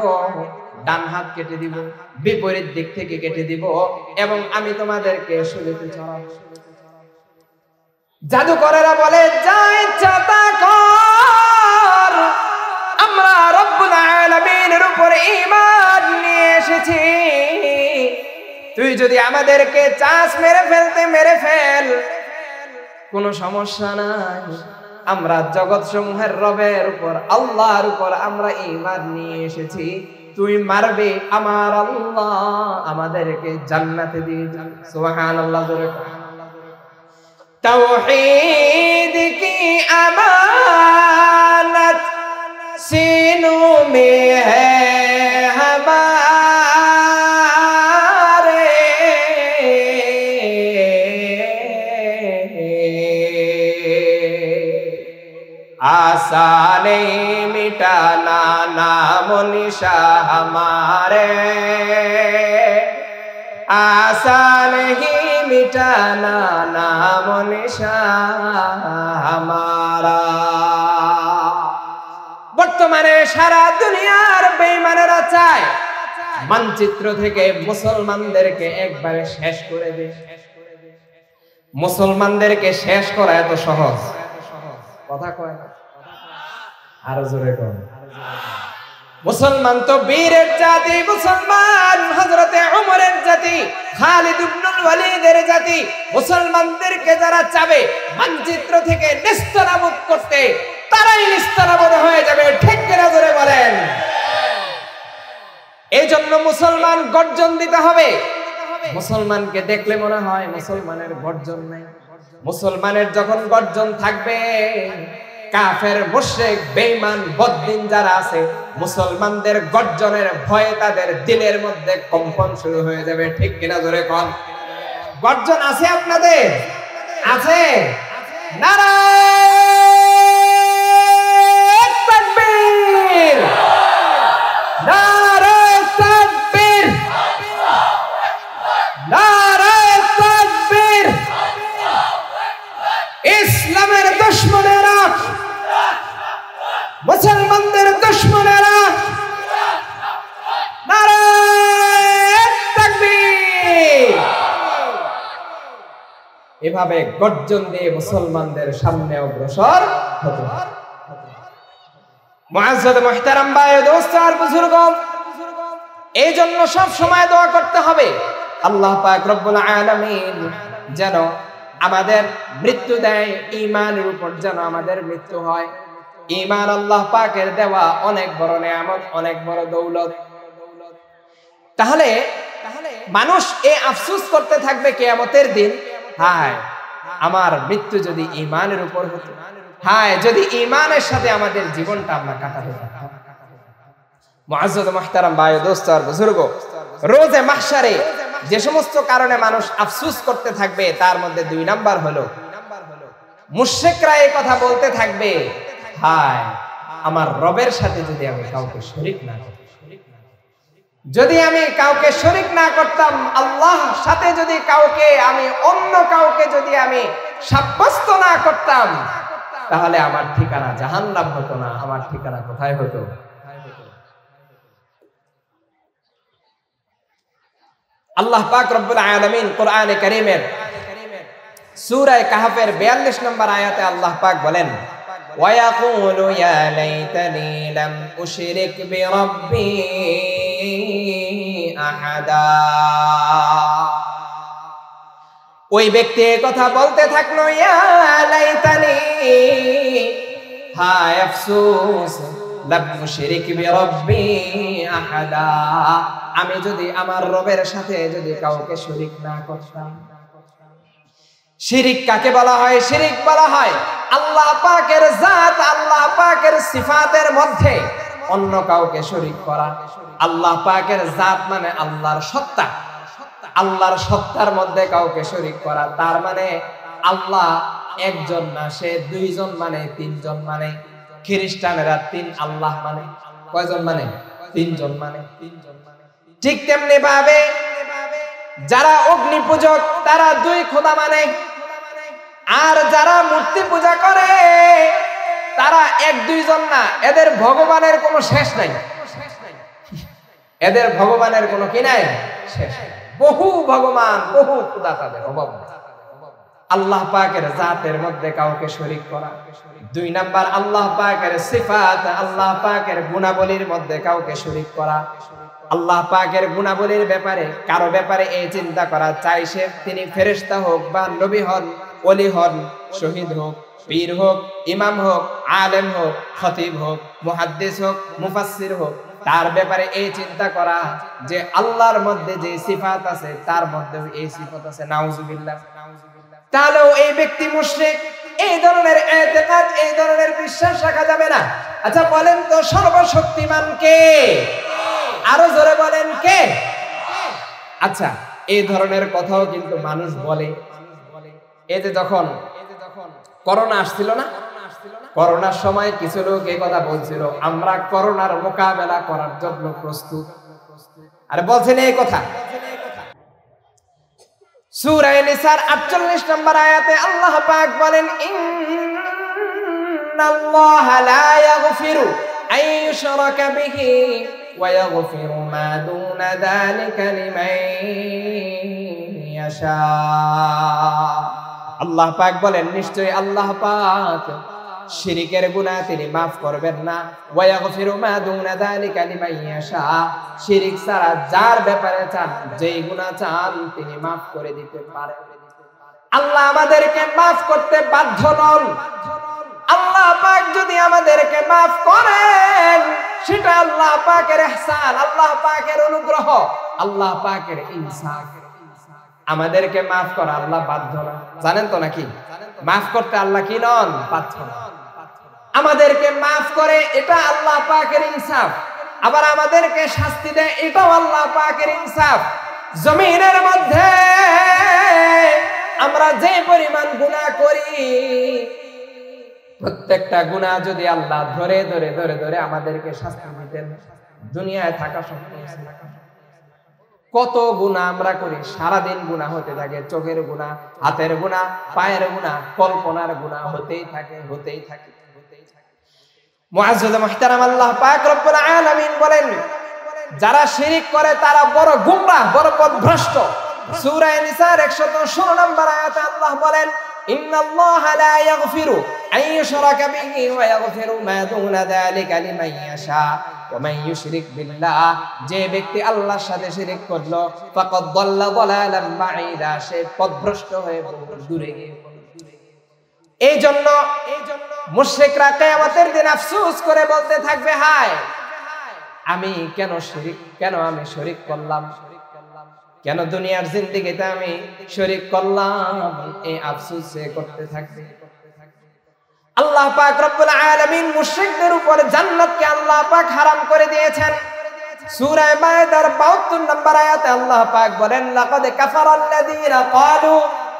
ডান হাত কেটে দিব, বিপরীত দিক থেকে কেটে দিব, এবং আমি তোমাদেরকে শরীরে চড়াবো। জাদুকরেরা বলে যা ইচ্ছা তা কর, আমরা রব্বুল আলামিনের উপর ঈমান নিয়ে এসেছি। তুই যদি আমাদেরকে চাস মেরে ফেলতে মেরে ফেল, কোনো সমস্যা নাই। আমরা জগৎ সমূহের রবের উপর আল্লাহর উপর আমরা ঈমান নিয়ে এসেছি। তুই মারবে, আমার আল্লাহ আমাদেরকে জান্নাতে দিয়ে দিন। সুবহানাল্লাহ জোরে। तौहीद की अमानत सीनों में है हमारे, आसान मिटाना नाम निशा हमारे, आसान ही मिटाना नाम निशान हमारा। বর্তমানে সারা দুনিয়ার বেঈমানেরা চায় মানচিত্র থেকে মুসলমানদেরকে একবারে শেষ করে দে। মুসলমানদেরকে শেষ করা এত সহজ কথা কয় না। আরো জোরে কোন। মুসলমান তো বীরের জাতি, মুসলমান হযরতে ওমরের জাতি, খালিদ ইবনুল ওয়ালিদের জাতি। মুসলমানদেরকে যারা চাবে মানচিত্র থেকে নিস্তারাবদ করতে, তারাই নিস্তারাবদ হয়ে যাবে, ঠিক কিনা জোরে বলেন। এই জন্য মুসলমান গর্জন দিতে হবে। মুসলমানকে দেখলে মনে হয় মুসলমানের গর্জন নাই। মুসলমানের যখন গর্জন থাকবে, কাফের, মুশরিক, বেঈমান, বদ্দিন যারা আছে, মুসলমানদের গর্জনের ভয়ে তাদের দিলের মধ্যে কম্পন শুরু হয়ে যাবে, ঠিক কিনা জোরে কোন। গর্জন আছে আপনাদের? আছে? নারায়ে তাকবীর, নারায়ে তাকবীর, নারায়ে তাকবীর। ইসলামের দুশমনেরা, মুসলমানদের দুশমনেরা, নারায়ে তাকবীর। এভাবে গর্জন দিয়ে মুসলমানদের সামনে অগ্রসর হতে হবে। মুআজ্জাদ মুহতারাম ভাই, দোস্ত আর বুজুর্গ, এই জন্য সব সময় দোয়া করতে হবে আল্লাহ পাক রব্বুল আলামিন যেন আমাদের মৃত্যু দেয়, ঈমানের উপর যেন আমাদের মৃত্যু হয়। ঈমান আল্লাহ পাকের দেওয়া অনেক বড় নিয়ামত, অনেক বড় দৌলত। তাহলে মানুষ এই আফসোস করতে থাকবে কিয়ামতের দিন, হায় আমার মৃত্যু যদি ঈমানের উপর হতো, হায় যদি ঈমানের সাথে আমাদের জীবনটা আমরা কাটাতে পারতাম। মুআজ্জাদ মুহতারাম ভাই, দোস্ত আর বুজুর্গ, রোজে মাহশারে যে সমস্ত কারণে মানুষ আফসোস করতে থাকবে, তার মধ্যে 2 নাম্বার হলো মুশরিকরা এই কথা বলতে থাকবে, হায় আমার রবের সাথে যদি আমি কাউকে শরীক না করতাম, যদি আমি কাউকে শরীক না করতাম, আল্লাহর সাথে যদি কাউকে আমি অন্য কাউকে যদি আমি সাব্যস্ত না করতাম, তাহলে আমার ঠিকানা জাহান্নাম হতো না, আমার ঠিকানা কোথায় হতো? আল্লাহ পাক রব্বুল আলামিন কোরআনে কারীমের সূরা কাহফের 42 নম্বর আয়াতে আল্লাহ পাক বলেন, ওয়ায়াকুলু ইয়া লাইতানি লাম উশরিক বিরাব্বি আহাদা। ওই ব্যক্তি কথা বলতে থাকলো, ইয়া লাইতানি, হায় আফসোস, লাম উশরিক বিরাব্বি আহাদা, আমি যদি আমার রবের সাথে যদি কাউকে শরীক না করতাম। শিরিক কাকে বলা হয়? শিরিক বলা হয় আল্লাহ পাকের জাত, আল্লাহ পাকের সিফাতের মধ্যে অন্য কাউকে শরীক করা। আল্লাহ পাকের জাত মানে আল্লাহর সত্তা, আল্লাহর সত্তার মধ্যে কাউকে শরীক করা। তার মানে আল্লাহ একজন না, সে 2 জন মানে 3 জন মানে। খ্রিস্টানেরা 3 আল্লাহ মানে, কয়জন মানে? 3 জন মানে। ঠিক তেমনি ভাবে যারা অগ্নি পূজক তারা 2 খোদা মানে, আর যারা মূর্তি পূজা করে তারা 1-2 জন না, এদের ভগবানের কোনো শেষ নাই, এদের ভগবানের কোনো কি নাই, শেষ। বহু ভগবান, বহু খোদা তাদের অভাব। আল্লাহ পাকের জাতের মধ্যে কাউকে শরীক করা। 2 নাম্বার আল্লাহ পাকের সিফাত, আল্লাহ পাকের গুণাবলীর মধ্যে কাউকে শরীক করা। আল্লাহ পাকের গুণাবলীর ব্যাপারে কারো ব্যাপারে এই চিন্তা করা, চাই সে তিনি ফেরেশতা হোক বা নবী হন, ওলি হন, শহীদ হোক, পীর হোক, ইমাম হোক, আলেম হোক, খতিব হোক, মুহাদ্দিস হোক, মুফাসসির হোক, তার ব্যাপারে এই চিন্তা করা যে আল্লাহর মধ্যে যে সিফাত আছে তার মধ্যেও এই সিফাত আছে, নাউজুবিল্লাহ। তাহলেও এই ব্যক্তি মুশরিক। এই ধরনের ইতিকাদ, এই ধরনের বিশ্বাস রাখা যাবে না। আচ্ছা বলেন তো, সর্বশক্তিমান কে? আরো জোরে বলেন, কে? আচ্ছা, এই ধরনের কথাও কিন্তু মানুষ বলে। এই যে যখন করোনা আসছিল না, করোনার সময় কিছু লোক এই কথা বলছিল, আমরা করোনার মোকাবেলা করার জন্য প্রস্তুত। আরে বলছেন এই কথা? সূরা নিসার 48 নম্বর আয়াতে আল্লাহ পাক বলেন, ইন্নাল্লাহা লা ইয়াগফিরু আন ইউশরাকা বিহি ওয়া ইয়াগফিরু মা দুনা যালিকা লিমান ইয়াশা। আল্লাহ পাক বলেন, নিশ্চয়ই আল্লাহ পাক শিরিকের গুনাহ তিনি maaf করবেন না ওয়া ইয়াগফিরু মা দুনা যালিকা লিমান ইয়াশা শিরিক ছাড়া যার ব্যাপারে চান যেই গুনাহ চান তিনি maaf করে দিতে পারেন আল্লাহ আমাদেরকে maaf করতে বাধ্য নন আল্লাহ পাক যদি আমাদেরকে maaf করেন সেটা আল্লাহ পাকের ইহসান আল্লাহ পাকের অনুগ্রহ আল্লাহ পাকের ইনসাফ আমাদেরকে maaf করা আল্লাহ বাধ্য না জানেন তো নাকি maaf করতে আল্লাহ কি নন বাধ্য না আমাদেরকে maaf করে এটা আল্লাহ পাকের ইনসাফ আবার আমাদেরকে শাস্তি দেয় এটাও আল্লাহ পাকের ইনসাফ জমিনের মধ্যে আমরা যে পরিমাণ গুনাহ করি প্রত্যেকটা গুনাহ যদি আল্লাহ ধরে ধরে ধরে ধরে আমাদেরকে শাস্তি দিতেন দুনিয়ায় থাকা সম্ভব কত গুনাহ আমরা করি সারা দিন গুনাহ হতে থাকে চোখের গুনাহ হাতের গুনাহ পায়ের গুনাহ কল্পনার গুনাহ হতেই থাকে মুআজ্জাজ মুহতারাম আল্লাহ পাক রব্বুল আলামিন বলেন যারা শিরক করে তারা বড় গুমরাহ বড় পথভ্রষ্ট সূরা নিসার 116 নম্বর আয়াতে আল্লাহ বলেন ইন্নাল্লাহা লা ইয়াগফিরু আন ইউশরাকা বিহি ওয়া ইয়াগফিরু মা দুনা যালিকা লিমান ইয়াশা ওয়া মান ইউশরিক বিল্লাহ যে ব্যক্তি আল্লাহর সাথে শিরক করলো ফাকাদ দাল্লা দালালান বাঈদা সে পথভ্রষ্ট হয়ে দূরে গিয়ে এইজন্য মুশরিকরা কিয়ামতের দিন আফসোস করে বলতে থাকবে হায় আমি কেন শরীক করলাম কেন দুনিয়ার জিন্দেগিতে আমি শরীক করলাম এই আফসোস করতে থাকবে আল্লাহ পাক রব্বুল আলামিন মুশরিকদের উপর জান্নাতকে আল্লাহ পাক হারাম করে দিয়েছেন সূরা মায়েদার 72 নম্বর আয়াতে আল্লাহ পাক বলেন লাকাদ কাফারাল্লাযীনা ক্বালু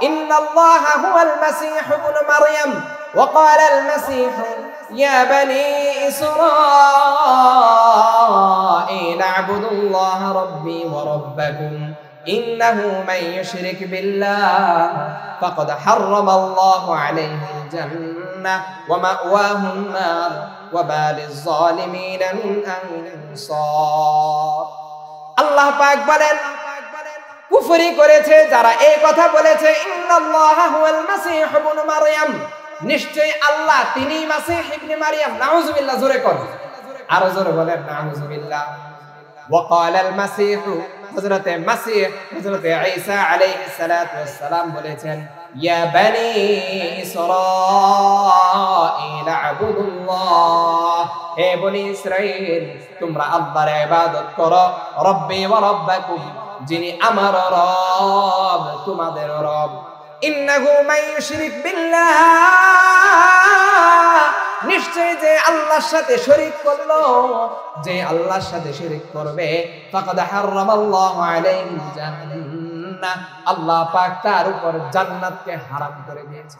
ইন্নাল্লাহা হুয়াল মাসীহু ইবনু মারইয়াম ওয়া ক্বালাল মাসীহু ইয়া বানী ইসরাঈল আ'বুদুল্লাহা রাব্বী ওয়া রাব্বাকুম ইন্নাহু মান ইউশরিক বিল্লাহ ফাকাদ হারামাল্লাহু আলাইহিল জান্নাহ ওয়া মাওয়াহুন নার ওয়া মা লিয-যালিমিনা মিন আনসার আল্লাহ পাক বলেন কুফরি করেছে যারা এই কথা বলেছে ইন্নাল্লাহা হুয়াল মাসীহু ইবনু মারইয়াম নিশ্চয় আল্লাহ তিনি মাসীহ ইবনে মারইয়াম নাউযুবিল্লাহ জোরে কর আরো জোরে বলেন নাউযুবিল্লাহ ওয়া ক্বালাল মাসীহু হযরতে ঈসা আলাইহিস সালাতু ওয়াস সালাম বলেছেন ইয়া বানী ইসরাঈল আ'বুদুল্লাহ হে বনি ইসরাঈল তোমরা আল্লাহর ইবাদত করো রব্বি ওয়া রাব্বাকুম যিনি আমার রব তোমাদের রব ইন্নাহু মান ইউশরিক বিল্লাহ নিশ্চয় যে আল্লাহর সাথে শরীক করলো যে আল্লাহর সাথে শরীক করবে ফাকাদ হারামাল্লাহু আলাইহিল জান্নাহ আল্লাহ পাক তার উপর জান্নাতকে হারাম করে দিয়েছে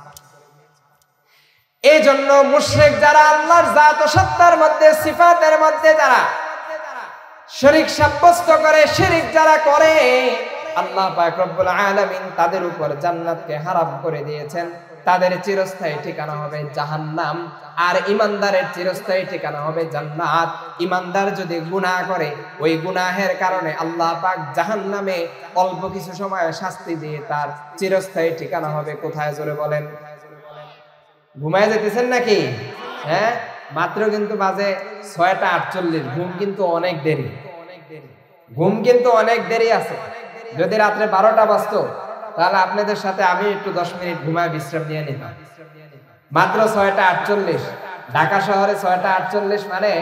এইজন্য মুশরিক যারা আল্লাহর জাত ও সত্তার মধ্যে সিফাতের মধ্যে যারা শরীক সাব্যস্ত করে শিরক যারা করে আল্লাহ পাক রব্বুল আলামিন তাদের উপর জান্নাতকে হারাম করে দিয়েছেন তাদের চিরস্থায়ী ঠিকানা হবে জাহান্নাম আর ঈমানদারের চিরস্থায়ী ঠিকানা হবে জান্নাত ঈমানদার যদি গুনাহ করে ওই গুনাহের কারণে আল্লাহ পাক জাহান্নামে অল্প কিছু সময় শাস্তি দিয়ে তার চিরস্থায়ী ঠিকানা হবে কোথায় জোরে বলেন ঘুমায় যেতেছেন নাকি হ্যাঁ মাত্র কিন্তু বাজে 6:48 ঘুম কিন্তু অনেক দেরি আছে যদি রাত্রে 12টা বাজতো তাহলে আপনাদের সাথে আমি একটু 10 মিনিট ঘুমায় বিশ্রাম নিয়ে নিতাম মাত্র 6:48 ঢাকা শহরে 6:48 মানে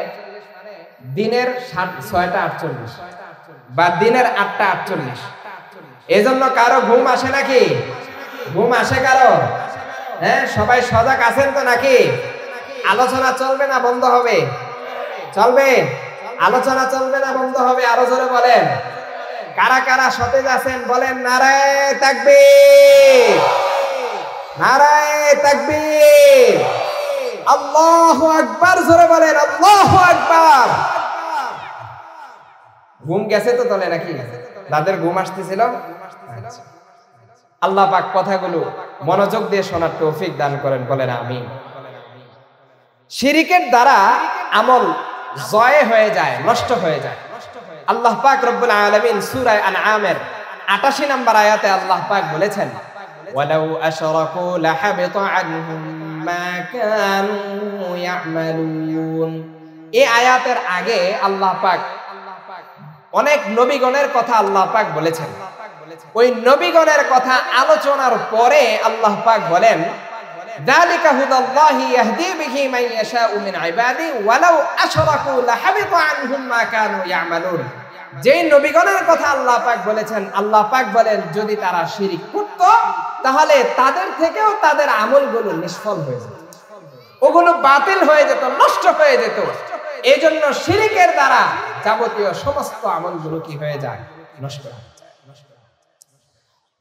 দিনের 6:48 বা দিনের 8:48 এজন্য কারো ঘুম আসে নাকি ঘুম আসে কারো হ্যাঁ সবাই সজাগ আছেন তো নাকি আলোচনা চলবে না বন্ধ হবে চলবে আলোচনা চলবে না বন্ধ হবে আরো জোরে বলেন কারা কারা সতেজ আছেন বলেন নারায়ে তাকবীর নারায়ে তাকবীর আল্লাহু আকবার জোরে বলেন আল্লাহু আকবার ঘুম গেছে তো তলে নাকি যাদের ঘুম আসতেছিল আল্লাহ পাক কথাগুলো মনোযোগ দিয়ে শোনার তৌফিক দান করেন বলেন আমিন শিরকের দ্বারা আমল জয় হয়ে যায় নষ্ট হয়ে যায় আল্লাহ পাক রব্বুল আলামিন সূরা আনআমের 88 নম্বর আয়াতে আল্লাহ পাক বলেছেন ওয়ালাউ আশরাকু লাহাবিতা আনহুম عما كانوا يعملون। এই আয়াতের আগে আল্লাহ পাক অনেক নবীগণের কথা আল্লাহ পাক বলেছেন। ওই নবীগণের কথা আলোচনার পরে আল্লাহ পাক বলেন, যালিকা হুদাল্লাহি ইয়াহদি বিহি মান ইয়াশাউ মিন ইবাদি ওয়ালাউ আশরাকু লাহাবিতা আনহুম মা কানু ইয়ামালুন। যেই নবীগণের কথা আল্লাহ পাক বলেছেন, আল্লাহ পাক বলেন যদি তারা শিরক করত তাহলে তাদের থেকেও তাদের আমলগুলো নিষ্ফল হয়ে যেত, ওগুলো বাতিল হয়ে যেত, নষ্ট হয়ে যেত। এই জন্য শিরকের দ্বারা যাবতীয় সমস্ত আমলগুলো কি হয়ে যায়? নষ্ট হয়ে যায়।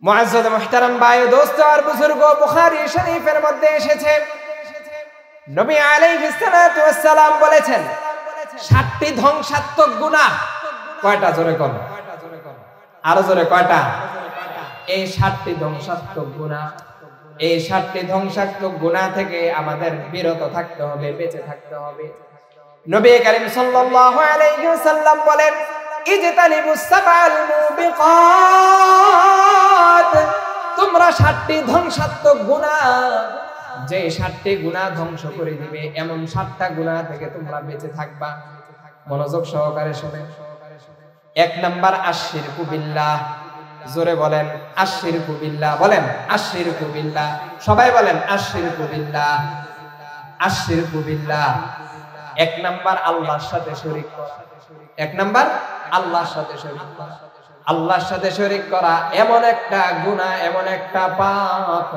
মুআজ্জাজ মুহতারাম ভাই দোস্ত আর বুজুর্গ, বুখারী শরীফের মধ্যে এসেছে নবী আলাইহিস সালাতু ওয়াস সালাম বলেছেন 7টি ধ্বংসাত্মক গুনাহ। কয়টা? জোরে কোন, আরো জোরে কয়টা? এই 7টি ধ্বংসাত্মক গুনাহ। এই 7টি ধ্বংসাত্মক গুনাহ থেকে আমাদের বিরত থাকতে হবে, বেঁচে থাকতে হবে। নবী করিম সাল্লাল্লাহু আলাইহি ওয়াসাল্লাম বলেন, ইজতানিবুস সাবাল মুবিকাত, তোমরা 7টি ধ্বংসাত্মক গুনাহ, যে 7টি গুনাহ ধ্বংস করে দিবে এমন 7টা গুনাহ থেকে তোমরা বেঁচে থাকবা। মনোযোগ সহকারে শুনেন। 1 নাম্বার আশশিরকু বিল্লাহ। জোরে বলেন আশশিরকু বিল্লাহ। বলেন আশশিরকু বিল্লাহ। সবাই বলেন আশশিরকু বিল্লাহ। আশশিরকু বিল্লাহ 1 নাম্বার আল্লাহর সাথে শরীক করা। 1 নাম্বার আল্লাহর সাথে শরীক করা। আল্লাহর সাথে শরীক করা এমন একটা গুনাহ, এমন একটা পাপ,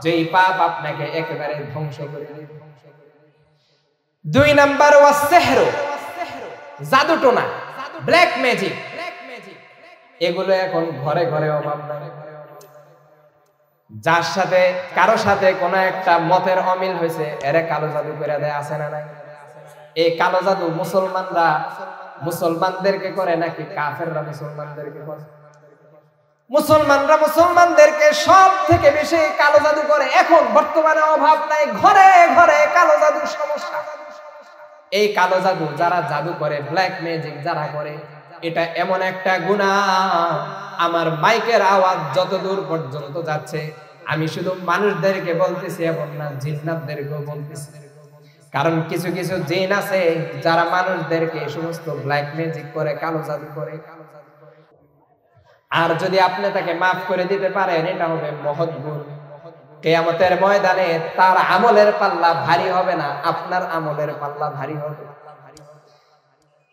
যেই পাপ আপনাকে একেবারে ধ্বংস করে দিবে। 2 নাম্বার ওয়াস সিহরু, জাদু টোনা, ব্ল্যাক ম্যাজিক। এগুলো এখন ঘরে ঘরে অভাব নাই। যার সাথে কারো সাথে কোন একটা মতের অমিল হয়েছে, এরে কালো জাদু করে দেয়, আছে না নাই? এই কালো জাদু মুসলমানদেরকে করে নাকি কাফেররা মুসলমানদেরকে করে? মুসলমানরা মুসলমানদেরকে সব থেকে বেশি কালো জাদু করে। এখন বর্তমানে অভাব নাই, ঘরে ঘরে কালো জাদুর সমস্যা। এই কালো জাদু যারা জাদু করে, ব্ল্যাক ম্যাজিক যারা করে, এটা এমন একটা গুনাহ। আমার মাইকের আওয়াজ যত দূর পর্যন্ত যাচ্ছে, আমি শুধু মানুষদেরকে বলতেছি এবং না জিন্নাতদেরকেও বলতেছি। কারণ কিছু কিছু জিন আছে যারা মানুষদেরকে সমস্ত ব্ল্যাক ম্যাজিক করে, কালো জাদু করে। আর যদি আপনি তাকে মাফ করে দিতে পারেন, এটা হবে মহৎ গুণ। কিয়ামতের ময়দানে তার আমলের পাল্লা ভারী হবে না, আপনার আমলের পাল্লা ভারী হবে।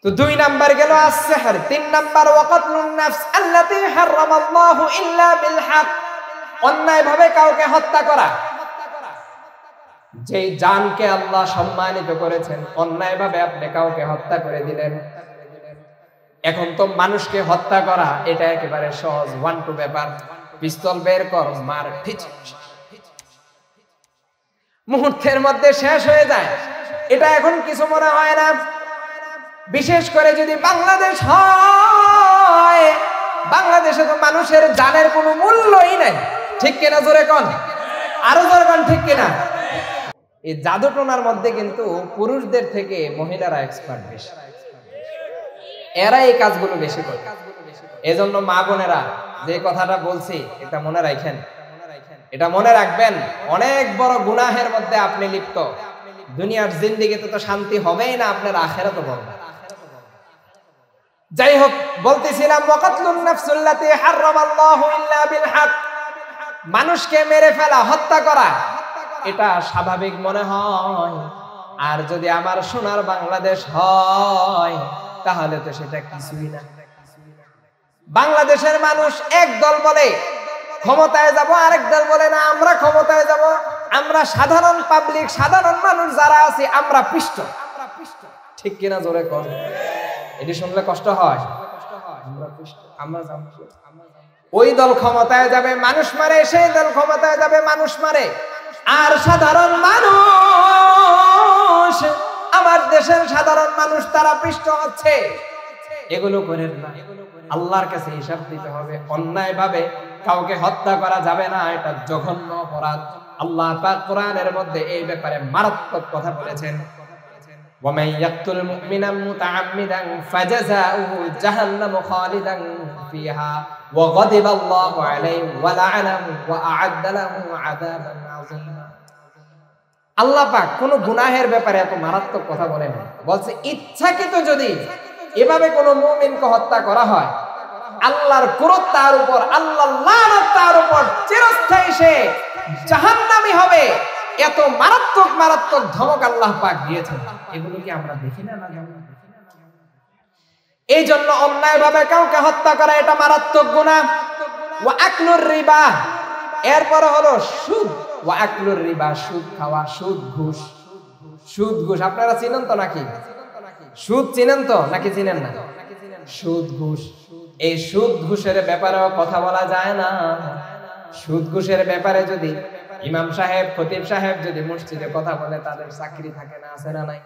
তো 2 নাম্বার গেল as-sihr। 3 নাম্বার ওয়াকাতলুন নাফস আল্লাতী হারামাল্লাহু ইল্লা বিল হক, অন্যায় ভাবে কাউকে হত্যা করা। যেই জানকে আল্লাহ সম্মানিত করেছেন, অন্যায় ভাবে আপনি কাউকে হত্যা করে দিলেন। এখন তো মানুষকে হত্যা করা এটা একেবারে সহজ, 1-2 ব্যাপার। পিস্তল বের কর, মার, ঠিক মুহূর্তের মধ্যে শেষ হয়ে যায়। এটা এখন কিছু মনে হয় না। বিশেষ করে যদি বাংলাদেশ হয়, বাংলাদেশে তো মানুষের জানের কোনো মূল্যই নাই, ঠিক কিনা? জোরে কোন, আরো জোরে কোন, ঠিক কিনা? এই জাদু টোনার মধ্যে কিন্তু পুরুষদের থেকে মহিলারা এক্সপার্ট বেশি, এরা এই কাজগুলো বেশি করে। এজন্য মা বোনেরা যে কথাটা বলছি এটা মনে রাখেন, এটা মনে রাখবেন। অনেক বড় গুনাহের মধ্যে আপনি লিপ্ত। দুনিয়ার জিন্দেগিতে তো শান্তি হবেই না, আপনার আখিরাতও হবে। যাই হোক, বলতেছিলাম ওয়াকাতলুন নাফসুল্লাতী হারামাল্লাহু ইল্লা বিল হক, মানুষকে মেরে ফেলা, হত্যা করা, এটা স্বাভাবিক মনে হয়। আর যদি আমার সোনার বাংলাদেশ হয় তাহলে তো সেটা কিছুই না। বাংলাদেশের মানুষ এক দল বলে ক্ষমতায় যাব, আরেক দল বলে না আমরা ক্ষমতায় যাব। আমরা সাধারণ পাবলিক, সাধারণ মানুষ যারা আছি আমরা পৃষ্ঠ, ঠিক কিনা? জোরে কর। এটি শুনলে কষ্ট হয়। ওই দল ক্ষমতায় যাবে, মানুষ মারে, সেই দল ক্ষমতায় যাবে, মানুষ মারে। আর সাধারণ মানুষ, আমার দেশের সাধারণ মানুষ, তারা পৃষ্ঠ হচ্ছে। এগুলো করেন না, আল্লাহর কাছে হিসাব দিতে হবে। অন্যায় ভাবে কাউকে হত্যা করা যাবে না, এটা জঘন্য অপরাধ। আল্লাহ পাক কোরআনের মধ্যে এই ব্যাপারে মারাত্মক কথা বলেছেন, وَمَن يَقْتُلْ مُؤْمِنًا مُتَعَمِّدًا فَجَزَاؤُهُ جَهَنَّمُ خَالِدًا فِيهَا وَغَضِبَ اللَّهُ عَلَيْهِ وَلَعَنَهُ وَأَعَدَّ لَهُ عَذَابًا عَظِيمًا। আল্লাহ পাক কোন গুনাহের ব্যাপারে এত মারাত্মক কথা বলে না, বলছে ইচ্ছাকৃত যদি এভাবে কোন মুমিনকে হত্যা করা হয়, আল্লাহর ক্রোধ তার উপর, আল্লাহর লানত তার উপর, চিরস্থায়ী সে জাহান্নামী হবে। এত মারাত্মক মারাত্মক ধমক আল্লাহ পাক দিয়েছেন। এগুলো কি আমরা দেখি না? এই জন্য অন্যায়ভাবে কাউকে হত্যা করা এটা মারাত্মক গুনাহ। ওয়া আকলুর রিবা, এরপর হলো সুদ। ওয়া আকলুর রিবা, সুদ খাওয়া, সুদ ঘুষ। সুদ ঘুষ আপনারা চিনেন তো নাকি? সুদ চিনেন তো নাকি চিনেন না? সুদ ঘুষ, এই সুদ ঘুষের ব্যাপারেও কথা বলা যায় না। সুদ ঘুষের ব্যাপারে যদি ইমাম সাহেব, খতিব সাহেব যদি মসজিদে কথা বলে, তাদের চাকরি থাকে না, আছে না নাই?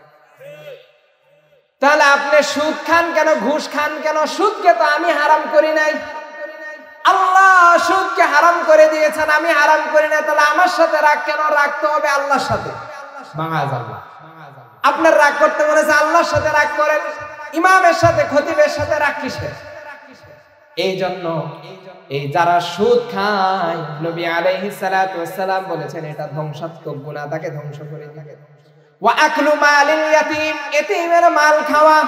তাহলে আপনি সুদ খান কেন, ঘুষ খান কেন? সুদকে তো আমি হারাম করি নাই, আল্লাহ সুদকে হারাম করে দিয়েছেন, আমি হারাম করি না। তাহলে আমার সাথে রাগ কেন? রাখতে হবে আল্লাহর সাথে। মাআযাল্লাহ, আপনার রাগ করতে বলেছে, আল্লাহর সাথে রাগ করেন, ইমামের সাথে, খতিবের সাথে রাগ কিসের? এই জন্য এই যারা সুদ খায়, নবী আলাইহিস সালাতু ওয়াস সালাম বলেছেন এটা ধ্বংসাত্মক গুনাহ, তাকে ধ্বংস করে দিবে। ওয়া আকলু মালিল ইয়াতীম, এতিমের মাল খাওয়া।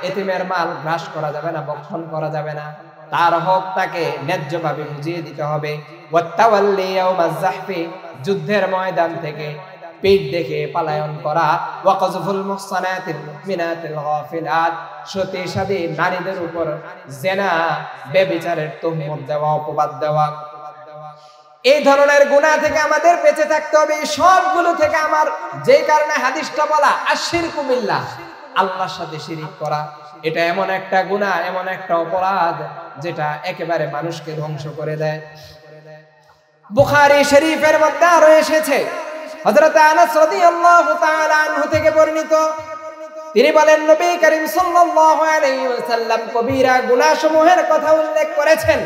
এতিমের মাল গ্রাস করা যাবে না, ভক্ষণ করা যাবে না, তার হক তাকে ন্যায্যভাবে বুঝিয়ে দিতে হবে। ওয়া তাওয়াল্লি ইয়াউমাজ যাহফি, যুদ্ধের ময়দান থেকে পেট দেখে পলায়ন করা। ওয়া কাযফুল মুহসানাতিল মুমিনাতিল গাফিলাত, সতী নারীদের উপর জিনা, ব্যভিচারের তুহমত দেওয়া, অপবাদ দেওয়া। এই ধরনের গুনাহ থেকে আমাদের বেঁচে থাকতে হবে। সবগুলো থেকে আমার যে কারণে হাদিসটা বলা, আশিরকু বিল্লাহ, আল্লাহর সাথে শিরিক করা, এটা এমন একটা গুনাহ, এমন একটা অপরাধ যেটা একেবারে মানুষকে ধ্বংস করে দেয়। বুখারী শরীফের মধ্যে আরো এসেছে, হযরত আনাস রাদিয়াল্লাহু তাআলা আনহু থেকে বর্ণিত, তিনি বলেন নবী করিম সাল্লাল্লাহু আলাইহি ওয়াসাল্লাম কবিরা গুনাহ সমূহের কথা উল্লেখ করেছেন।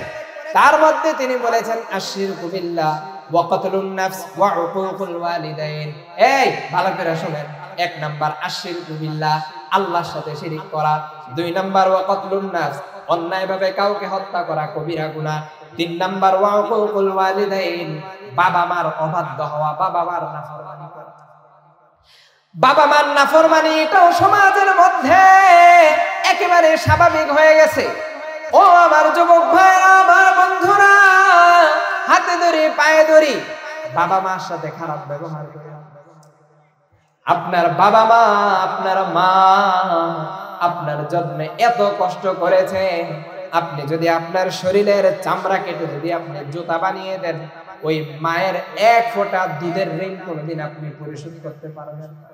তার মধ্যে তিনি বলেছেন আশিরকু বিল্লাহ ওয়া কতলুন নাফস ওয়া উকুকুল ওয়ালিদাইন। এই ভালো করে শুনেন, 1 নাম্বার আশিরকু বিল্লাহ, আল্লাহর সাথে শিরিক করা। 2 নাম্বার ওয়া কতলুন নাফস, অন্যায়ভাবে কাউকে হত্যা করা কবিরা গুনাহ। 3 নাম্বার ওয়া উকুকুল ওয়ালিদাইন, বাবা মার অবাধ্য হওয়া, বাবা মার নাফরমানি করা। বাবা মার নাফরমানি এটাও সমাজের মধ্যে একেবারে স্বাভাবিক হয়ে গেছে। ও আমার যুবক ভাইরা, আমার বন্ধুরা, হাতে ধরি, পায়ে ধরি, বাবা মার সাথে খারাপ ব্যবহার করে। আপনার বাবা মা, আপনার মা আপনার জন্য এত কষ্ট করেছে, আপনি যদি আপনার শরীরের চামড়া কেটে যদি আপনি জুতা বানিয়ে দেন, ওই মায়ের 1 ফোঁটা দুধের ঋণ কোনদিন আপনি পরিশোধ করতে পারবেন না।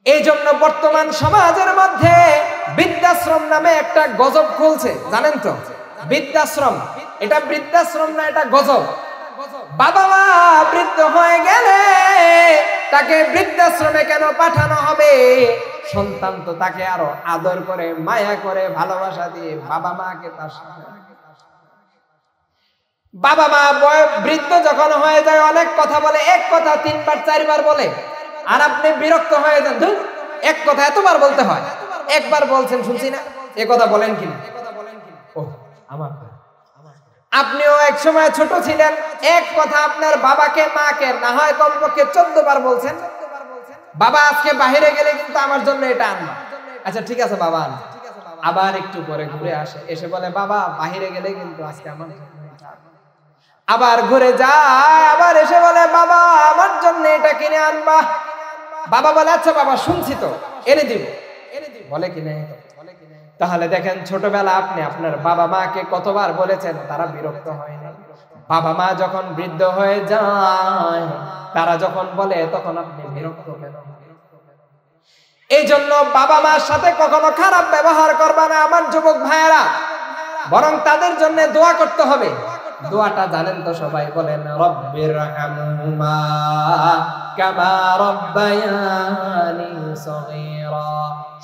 এই জন্য বর্তমান সমাজের মধ্যে বৃদ্ধাশ্রম নামে একটা গজব খুলছে, জানেন তো? বৃদ্ধাশ্রম, এটা বৃদ্ধাশ্রম না, এটা গজব। বাবা মা বৃদ্ধ হয়ে গেলে তাকে বৃদ্ধাশ্রমে কেন পাঠানো হবে? সন্তান তো তাকে আরো আদর করে, মায়া করে, ভালোবাসা দিয়ে বাবা মাকে তার সাথে। বাবা মা বৃদ্ধ যখন হয়ে যায়, অনেক কথা বলে, এক কথা 3 বার 4 বার বলে, আর আপনি বিরক্ত হয়ে যান। ধুর, এক কথা এতবার বলতে হয়, একবার বলছেন শুনছি না, এ কথা বলেন কিনা? ও আমার, আপনিও এক সময় ছোট ছিলেন, এক কথা আপনার বাবাকে, মাকে না হয় কমপক্ষে 14 বার বলছেন, বাবা আজকে বাইরে গেলে কিন্তু আমার জন্য এটা আনবা। আচ্ছা ঠিক আছে বাবা আন, আবার একটু পরে ঘুরে আসে, এসে বলে বাবা বাইরে গেলে কিন্তু আজকে আমার জন্য এটা আনবা। আবার ঘুরে যায়, আবার এসে বলে বাবা আমার জন্য এটা কিনে আনবা। বাবা বলে আচ্ছা বাবা শুনছি তো, এনে দিব, বলে কিনে। তাহলে দেখেন ছোটবেলা আপনি আপনার বাবা মাকে কতবার বলেছেন, তারা বিরক্ত হয় না। বাবা মা যখন বৃদ্ধ হয়ে যায়, তারা যখন বলে, তখন আপনি বিরক্ত কেন? এই জন্য বাবা মার সাথে কখনো খারাপ ব্যবহার করবা না আমার যুবক ভাইয়েরা, বরং তাদের জন্য দোয়া করতে হবে। দোয়াটা জানেন তো সবাই? বলেন রব্বির হামহুমা কামা রব্বায়ানি সগীরা।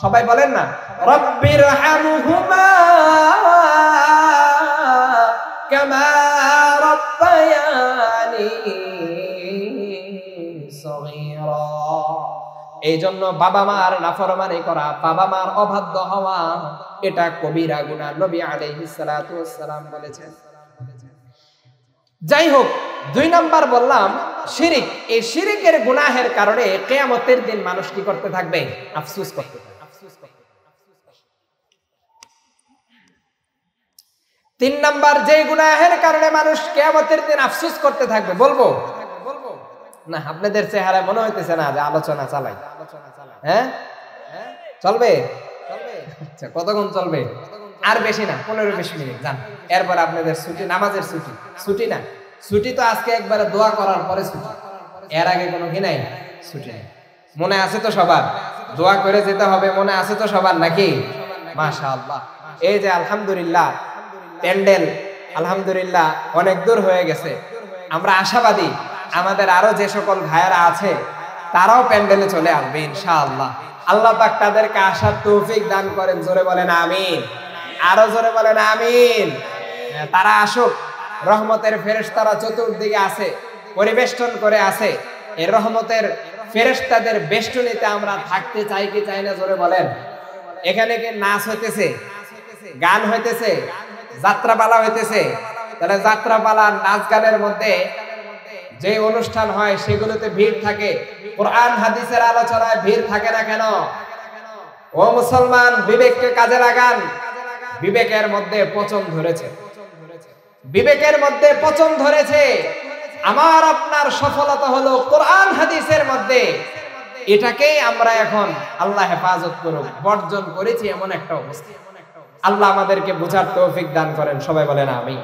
সবাই বলেন না, রব্বির হামহুমা কামা রব্বায়ানি সগীরা। এই জন্য বাবা মার নাফরমানি করা, বাবা মার অবাধ্য হওয়া, এটা কবিরা গুনাহ, নবী আলাইহিস সালাতু ওয়াস সালাম বলেছেন। যাই হোক, 2 নাম্বার বললাম শিরিক, এই শিরিকের গুনাহের কারণে কিয়ামতের দিন মানুষ কি করতে থাকবে? আফসোস করতে থাকবে। 3 নাম্বার যে গুনাহের কারণে মানুষ কিয়ামতের দিন আফসোস করতে থাকবে, বলবো না? আপনাদের চেহারায় মনে হইতেছে না যে আলোচনা চালাই। হ্যাঁ, চলবে? আচ্ছা, কতক্ষণ চলবে? আর বেশি না, 15-20 মিনিট যান, এরপর আপনাদের ছুটি, নামাজের ছুটি। ছুটি না, ছুটি তো আজকে একবারে দোয়া করার পরে ছুটি, এর আগে কোনো কি নাই, ছুটি নেই। মনে আছে তো সবার? দোয়া করে যেতে হবে, মনে আছে তো সবার নাকি? মাশাআল্লাহ। এই যে আলহামদুলিল্লাহ, প্যান্ডেল আলহামদুলিল্লাহ অনেক দূর হয়ে গেছে। আমরা আশাবাদী আমাদের আরো যে সকল ভাইয়েরা আছে তারাও প্যান্ডেলে চলে আসবে ইনশাআল্লাহ। আল্লাহ পাক তাদেরকে আসার তৌফিক দান করেন, জোরে বলেন আমিন। আরো জোরে বলেন আমিন। তারা আসুক, রহমতের ফেরেশতারা চতুর্দিকে আছে, পরিবেষ্টন করে আছে। এই রহমতের ফেরেশতাদের বেষ্টনীতে আমরা থাকতে চাই কি চাই না? জোরে বলেন। এখানে কি নাচ হইতেছে, গান হইতেছে, যাত্রাপালা হইতেছে? তাহলে যাত্রাপালা, নাচ গানের মধ্যে যে অনুষ্ঠান হয় সেগুলোতে ভিড় থাকে, কোরআন হাদিসের আলোচনায় ভিড় থাকে না কেন? ও মুসলমান, বিবেককে কাজে লাগান। বিবেকের মধ্যে পচন ধরেছে, বিবেকের মধ্যে পচন ধরেছে। আমার আপনার সফলতা হলো কোরআন হাদিসের মধ্যে। এটাকেই আমরা এখন আল্লাহ হেফাজত করুক বর্জন করেছি এমন একটা অবস্থা। আল্লাহ আমাদেরকে বোঝার তৌফিক দান করেন, সবাই বলেন আমিন।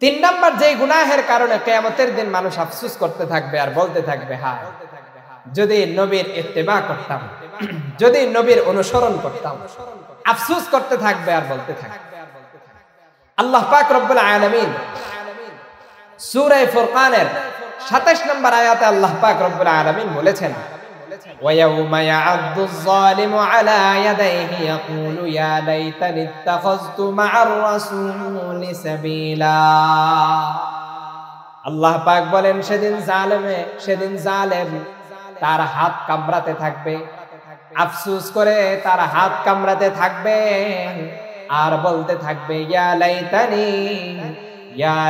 3 নাম্বার যে গুনাহের কারণে কিয়ামতের দিন মানুষ আফসোস করতে থাকবে আর বলতে থাকবে, হায় যদি নবীর ইত্তেবা করতাম, যদি নবীর অনুসরণ করতাম। আফসোস করতে থাকবে আর বলতে থাকবে। আল্লাহ পাক রব্বুল আলামিন সূরা ফুরকানের 27 নম্বর আয়াতে আল্লাহ পাক রব্বুল আলামিন বলেছেন, وَيَوْمَ يَعَضُّ الظَّالِمُ عَلَى يَدَيْهِ يَقُولُ يَا لَيْتَنِي اتَّخَذْتُ مَعَ الرَّسُولِ سَبِيلًا। আল্লাহ পাক বলেন সেদিন জালেম তার হাত কামড়াতে থাকবে, আফসোস করে তার হাত কামড়াতে থাকবে আর বলতে থাকবে, ইয়া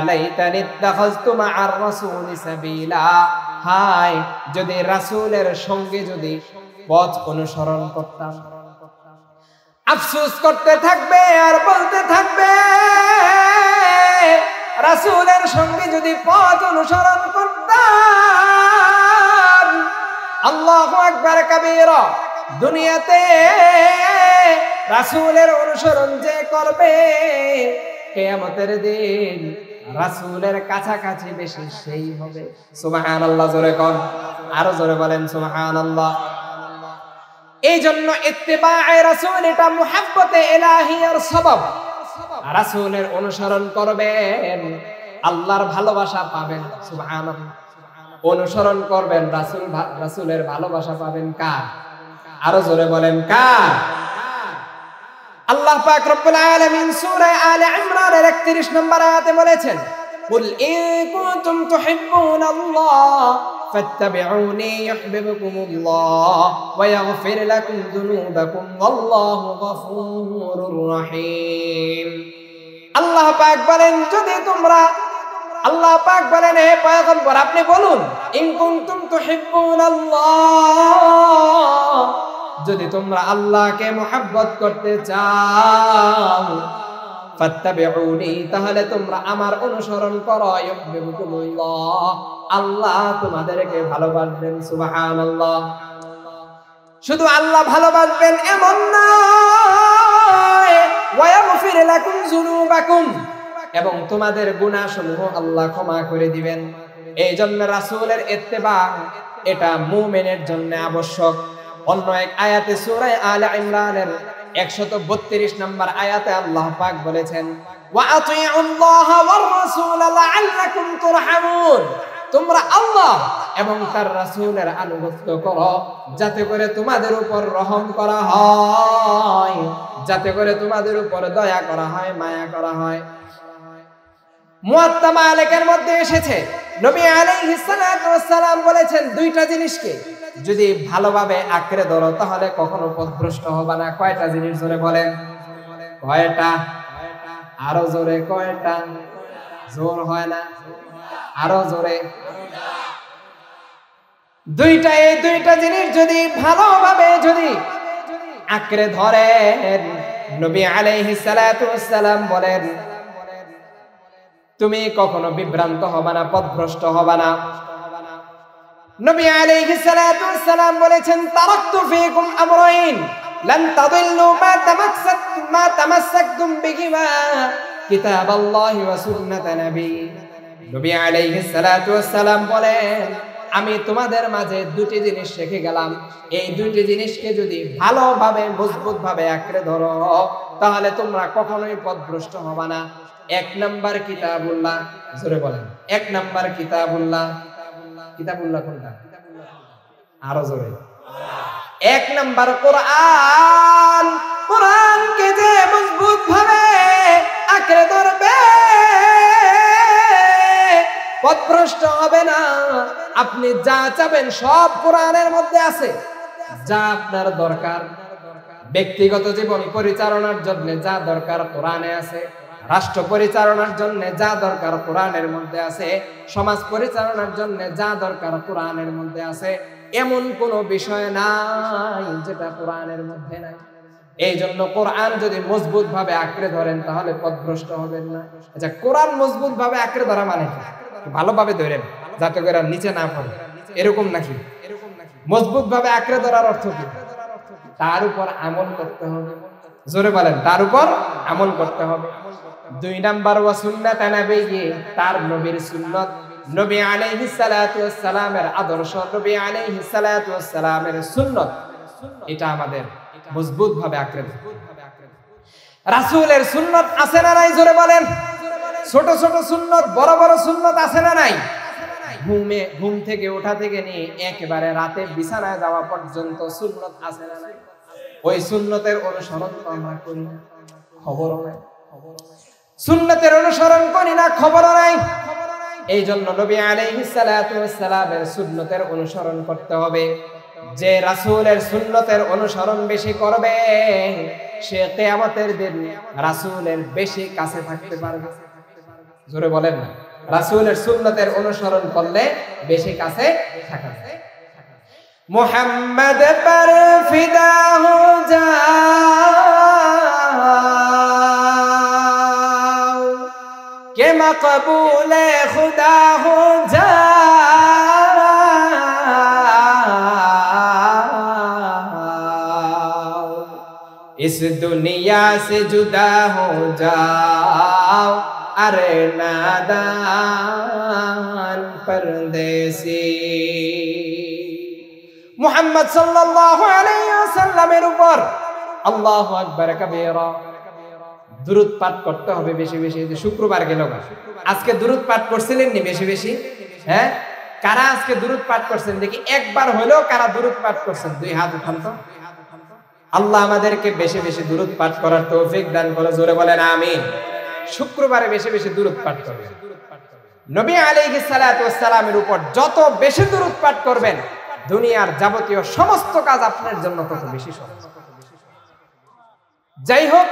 লাইতানি ইত্তাখাযতু মা'আর রাসূলি সাবিলা। হায় যদি রাসূলের সঙ্গে যদি পথ অনুসরণ করতাম। আফসোস করতে থাকবে আর বলতে থাকবে, রাসূলের সঙ্গে যদি পথ অনুসরণ করতাম। আল্লাহু আকবার কাবীরা। দুনিয়াতে রাসূলের অনুসরণ যে করবে, কিয়ামতের দিন রাসূলের কাছাকাছি বেশি সেই হবে। সুবহানাল্লাহ, জোরে কোন, আরো জোরে বলেন সুবহানাল্লাহ। এই জন্য ইত্তিবায়ে রাসূল এটা মুহাব্বতে ইলাহিয়ার সবব। রাসূলের অনুসরণ করবেন, আল্লাহর ভালোবাসা পাবেন। সুবহানাল্লাহ। অনুসরণ করবেন, রাসূলের ভালোবাসা পাবেন কার? আরো জোরে বলেন কার? আল্লাহ পাক রব্বুল আলামিন সূরা আলে ইমরানের 31 নম্বর আয়াতে বলেছেন, কুল ইন কুনতুম তুহিব্বুনাল্লাহ ফাত্তাবিউনি ইউহিব্বুকুমুল্লাহ ওয়া ইয়াগফির লাকুম যুনুবাকুম ওয়াল্লাহু গফুরুর রহিম। আল্লাহ পাক বলেন, যদি তোমরা, আল্লাহ পাক বলেন হে পয়গম্বর আপনি বলুন, ইন কুনতুম তুহিব্বুনাল্লাহ, যদি তোমরা আল্লাহকে মুহাব্বত করতে চাও, ফাত্তাবিউনি, তাহলে তোমরা আমার অনুসরণ করো, ইউহিব্বুকুমুল্লাহ, আল্লাহ তোমাদেরকে ভালোবাসবেন। সুবহানাল্লাহ। শুধু আল্লাহ ভালোবাসবেন এমন নয়, ওয়া ইয়াগফির লাকুম যুনুবাকুম, এবং তোমাদের গুনাহসমূহ আল্লাহ ক্ষমা করে দিবেন। এই জন্য রাসূলের ইত্তেবা এটা মুমিনের জন্য আবশ্যক। অন্য এক আয়াতে সূরা আলে ইমরানের 132 নম্বর আয়াতে আল্লাহ পাক বলেছেন, ওয়া আতিউল্লাহ ওয়ার রাসূল লাআল্লাকুম তুরহামুন, তোমরা আল্লাহ এবং তার রাসূলের আনুগত্য করো যাতে করে তোমাদের উপর রহম করা হয়, যাতে করে তোমাদের উপর দয়া করা হয়, মায়া করা হয়। মুয়াত্তা মালিকের মধ্যে এসেছে, নবী আলাইহিস সালাতু ওয়াস সালাম বলেছেন, দুইটা জিনিসকে যদি ভালোভাবে আঁকড়ে ধরো তাহলে কখনো পথভ্রষ্ট হবে না। কয়টা জিনিস জোরে বলেন? কয়টা? আরো জোরে কয়টা? জোর হয় না। আরো জোরে। এই দুইটা জিনিস যদি ভালোভাবে যদি আঁকড়ে ধরেন, নবী আলাইহিস সালাতু ওয়াস সালাম বলেন তুমি কখনো বিভ্রান্ত হবে না, পথভ্রষ্ট হবে না। নবী আলাইহিস সালাতু ওয়াস সালাম বলেছেন তারাকতু ফীকুম আমরাইন লান তাদিল্লু মা তামাসসাকতুম বিহিমা কিতাবাল্লাহি ওয়া সুন্নাত নবী। নবী আলাইহিস সালাতু ওয়াস সালাম বলেন আমি তোমাদের মাঝে দুটি জিনিস রেখে গেলাম, এই দুটি জিনিসকে যদি ভালোভাবে মজবুতভাবে আঁকড়ে ধরো তাহলে তোমরা কখনোই পথভ্রষ্ট হবে না। এক নাম্বার কিতাবুল্লাহ, জোরে বলেন এক নাম্বার কিতাবুল্লাহ। কিতাবুল্লাহ কোনটা? আরো জোরে। এক নাম্বার কোরআন। কোরআনকে যে মজবুতভাবে আঁকড়ে ধরবে পথভ্রষ্ট হবে না। আপনি যা চাবেন সব কোরআনের মধ্যে আছে। যা আপনার দরকার, ব্যক্তিগত জীবন পরিচালনার জন্য যা দরকার কোরআনে আছে, রাষ্ট্র পরিচালনার জন্য যা দরকার কোরআনের মধ্যে আছে, সমাজ পরিচালনার জন্য যা দরকার কোরআনের মধ্যে আছে। এমন কোন বিষয় নাই যেটা কোরআনের মধ্যে নাই। এই জন্য কোরআন যদি মজবুত ভাবে আঁকড়ে ধরেন তাহলে পথভ্রষ্ট হবেন না। আচ্ছা, কোরআন মজবুত ভাবে আঁকড়ে ধরা মানে কি? ভালোভাবে ধরেন যাতে করে নিচে না পড়ে, এরকম নাকি? মজবুত ভাবে আঁকড়ে ধরার অর্থ কি? তার উপর আমল করতে হবে। জোরে বলেন, তার উপর আমল করতে হবে। দুই নাম্বার ওয়া সুন্নাত নবী, তার নবীর সুন্নাত, নবী আলাইহিস সালাতু ওয়াস সালামের আদর্শ, নবী আলাইহিস সালাতু ওয়াস সালামের সুন্নাত, এটা আমাদের মজবুত ভাবে আঁকড়ে ধরতে হবে। রাসূলের সুন্নাত আছে না নাই? জোরে বলেন। ছোট ছোট সুন্নাত, বড় বড় সুন্নাত আছে না নাই? ঘুম থেকে ওঠা থেকে নিয়ে একেবারে রাতে বিছানায় যাওয়া পর্যন্ত সুন্নাত আছে না নাই? ওই সুন্নতের অনুসরণ আমরা করি না, খবরও নাই। সুন্নতের অনুসরণ করি না, খবরও নাই। এই জন্য নবী আলাইহিস সালাতু ওয়াস সালামের সুন্নতের অনুসরণ করতে হবে। যে রাসূলের সুন্নতের অনুসরণ বেশি করবে সে কিয়ামতের দিন রাসূলের বেশি কাছে থাকতে পারবে। জোরে বলেন না, রাসূলের সুন্নতের অনুসরণ করলে বেশি কাছে থাকা যায়। মুহাম্মদ পর ফিদা হো যাও কে মকবুলে খুদা হো যাও ইস দুনিয়া সে জুদা হো যাও अरे नादान परदेसी। मुहम्मद सल्लल्लाहु अलैहि वसल्लमेर ऊपर আল্লাহু আকবার কবীরা দুরূদ পাঠ করতে হবে বেশি বেশি। শুক্রবার গেল, আজকে দুরূদ পাঠ করছিলেন নি বেশি বেশি? হ্যাঁ, কারা আজকে দুরূদ পাঠ করছেন দেখি? একবার হলেও কারা দুরূদ পাঠ করছেন? দুই হাত উঠান তো। আল্লাহ আমাদেরকে বেশি বেশি দুরূদ পাঠ করার তৌফিক দান করে। জোরে বলেন আমিন। শুক্রবারে বেশি বেশি দুরূদ পাঠ করবেন। নবী আলাইহিস সালাতু ওয়াস সালামের উপর যত বেশি দুরূদ পাঠ করবেন দুনিয়ার যাবতীয় সমস্ত কাজ আপনার জন্য তত বেশি সহজ। যাই হোক,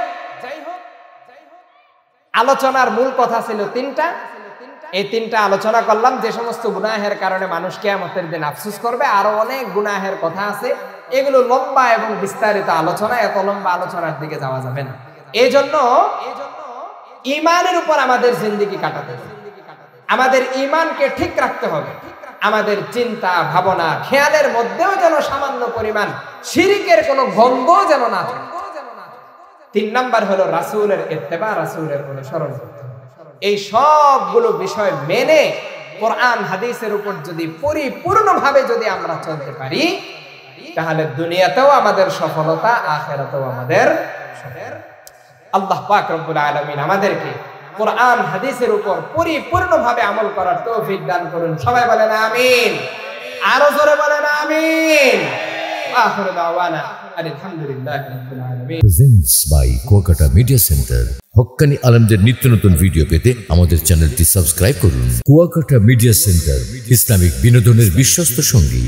আলোচনার মূল কথা ছিল তিনটা। এই তিনটা আলোচনা করলাম যে সমস্ত গুনাহের কারণে মানুষ কিয়ামতের দিন আফসোস করবে। আরো অনেক গুনাহের কথা আছে, এগুলো লম্বা এবং বিস্তারিত আলোচনা, এত লম্বা আলোচনার দিকে যাওয়া যাবে না। এই জন্য ঈমানের উপর আমাদের জিন্দেগি কাটাতে হবে। আমাদের ঈমানকে ঠিক রাখতে হবে। আমাদের চিন্তা ভাবনা খেয়ালের মধ্যেও যেন সামান্য পরিমাণ শিরকের কোনো গন্ধ যেন না থাকে। 3 নাম্বার হলো রাসূলের ইত্তেবা, রাসূলের অনুসরণ করতে হবে। এই সবগুলো বিষয় মেনে কোরআন হাদিসের উপর যদি পরিপূর্ণভাবে যদি আমরা চলতে পারি তাহলে দুনিয়াতেও আমাদের সফলতা, আখিরাতেও আমাদের সফলতা। আল্লাহ পাক রব্বুল আলামিন আমাদেরকে কোরআন হাদিসের উপর পরিপূর্ণভাবে আমল করার তৌফিক দান করুন। সবাই বলেন আমিন। আরো জোরে বলেন আমিন। আখিরু দাওয়ানা আলহামদুলিল্লাহি রাব্বিল আলামিন। Presents by Kuakata media centre. হক্কানি আলেমদের নিত্য নতুন ভিডিও পেতে আমাদের চ্যানেলটি সাবস্ক্রাইব করুন। কুয়াকাটা মিডিয়া সেন্টার, ইসলামিক বিনোদনের বিশ্বস্ত সঙ্গী।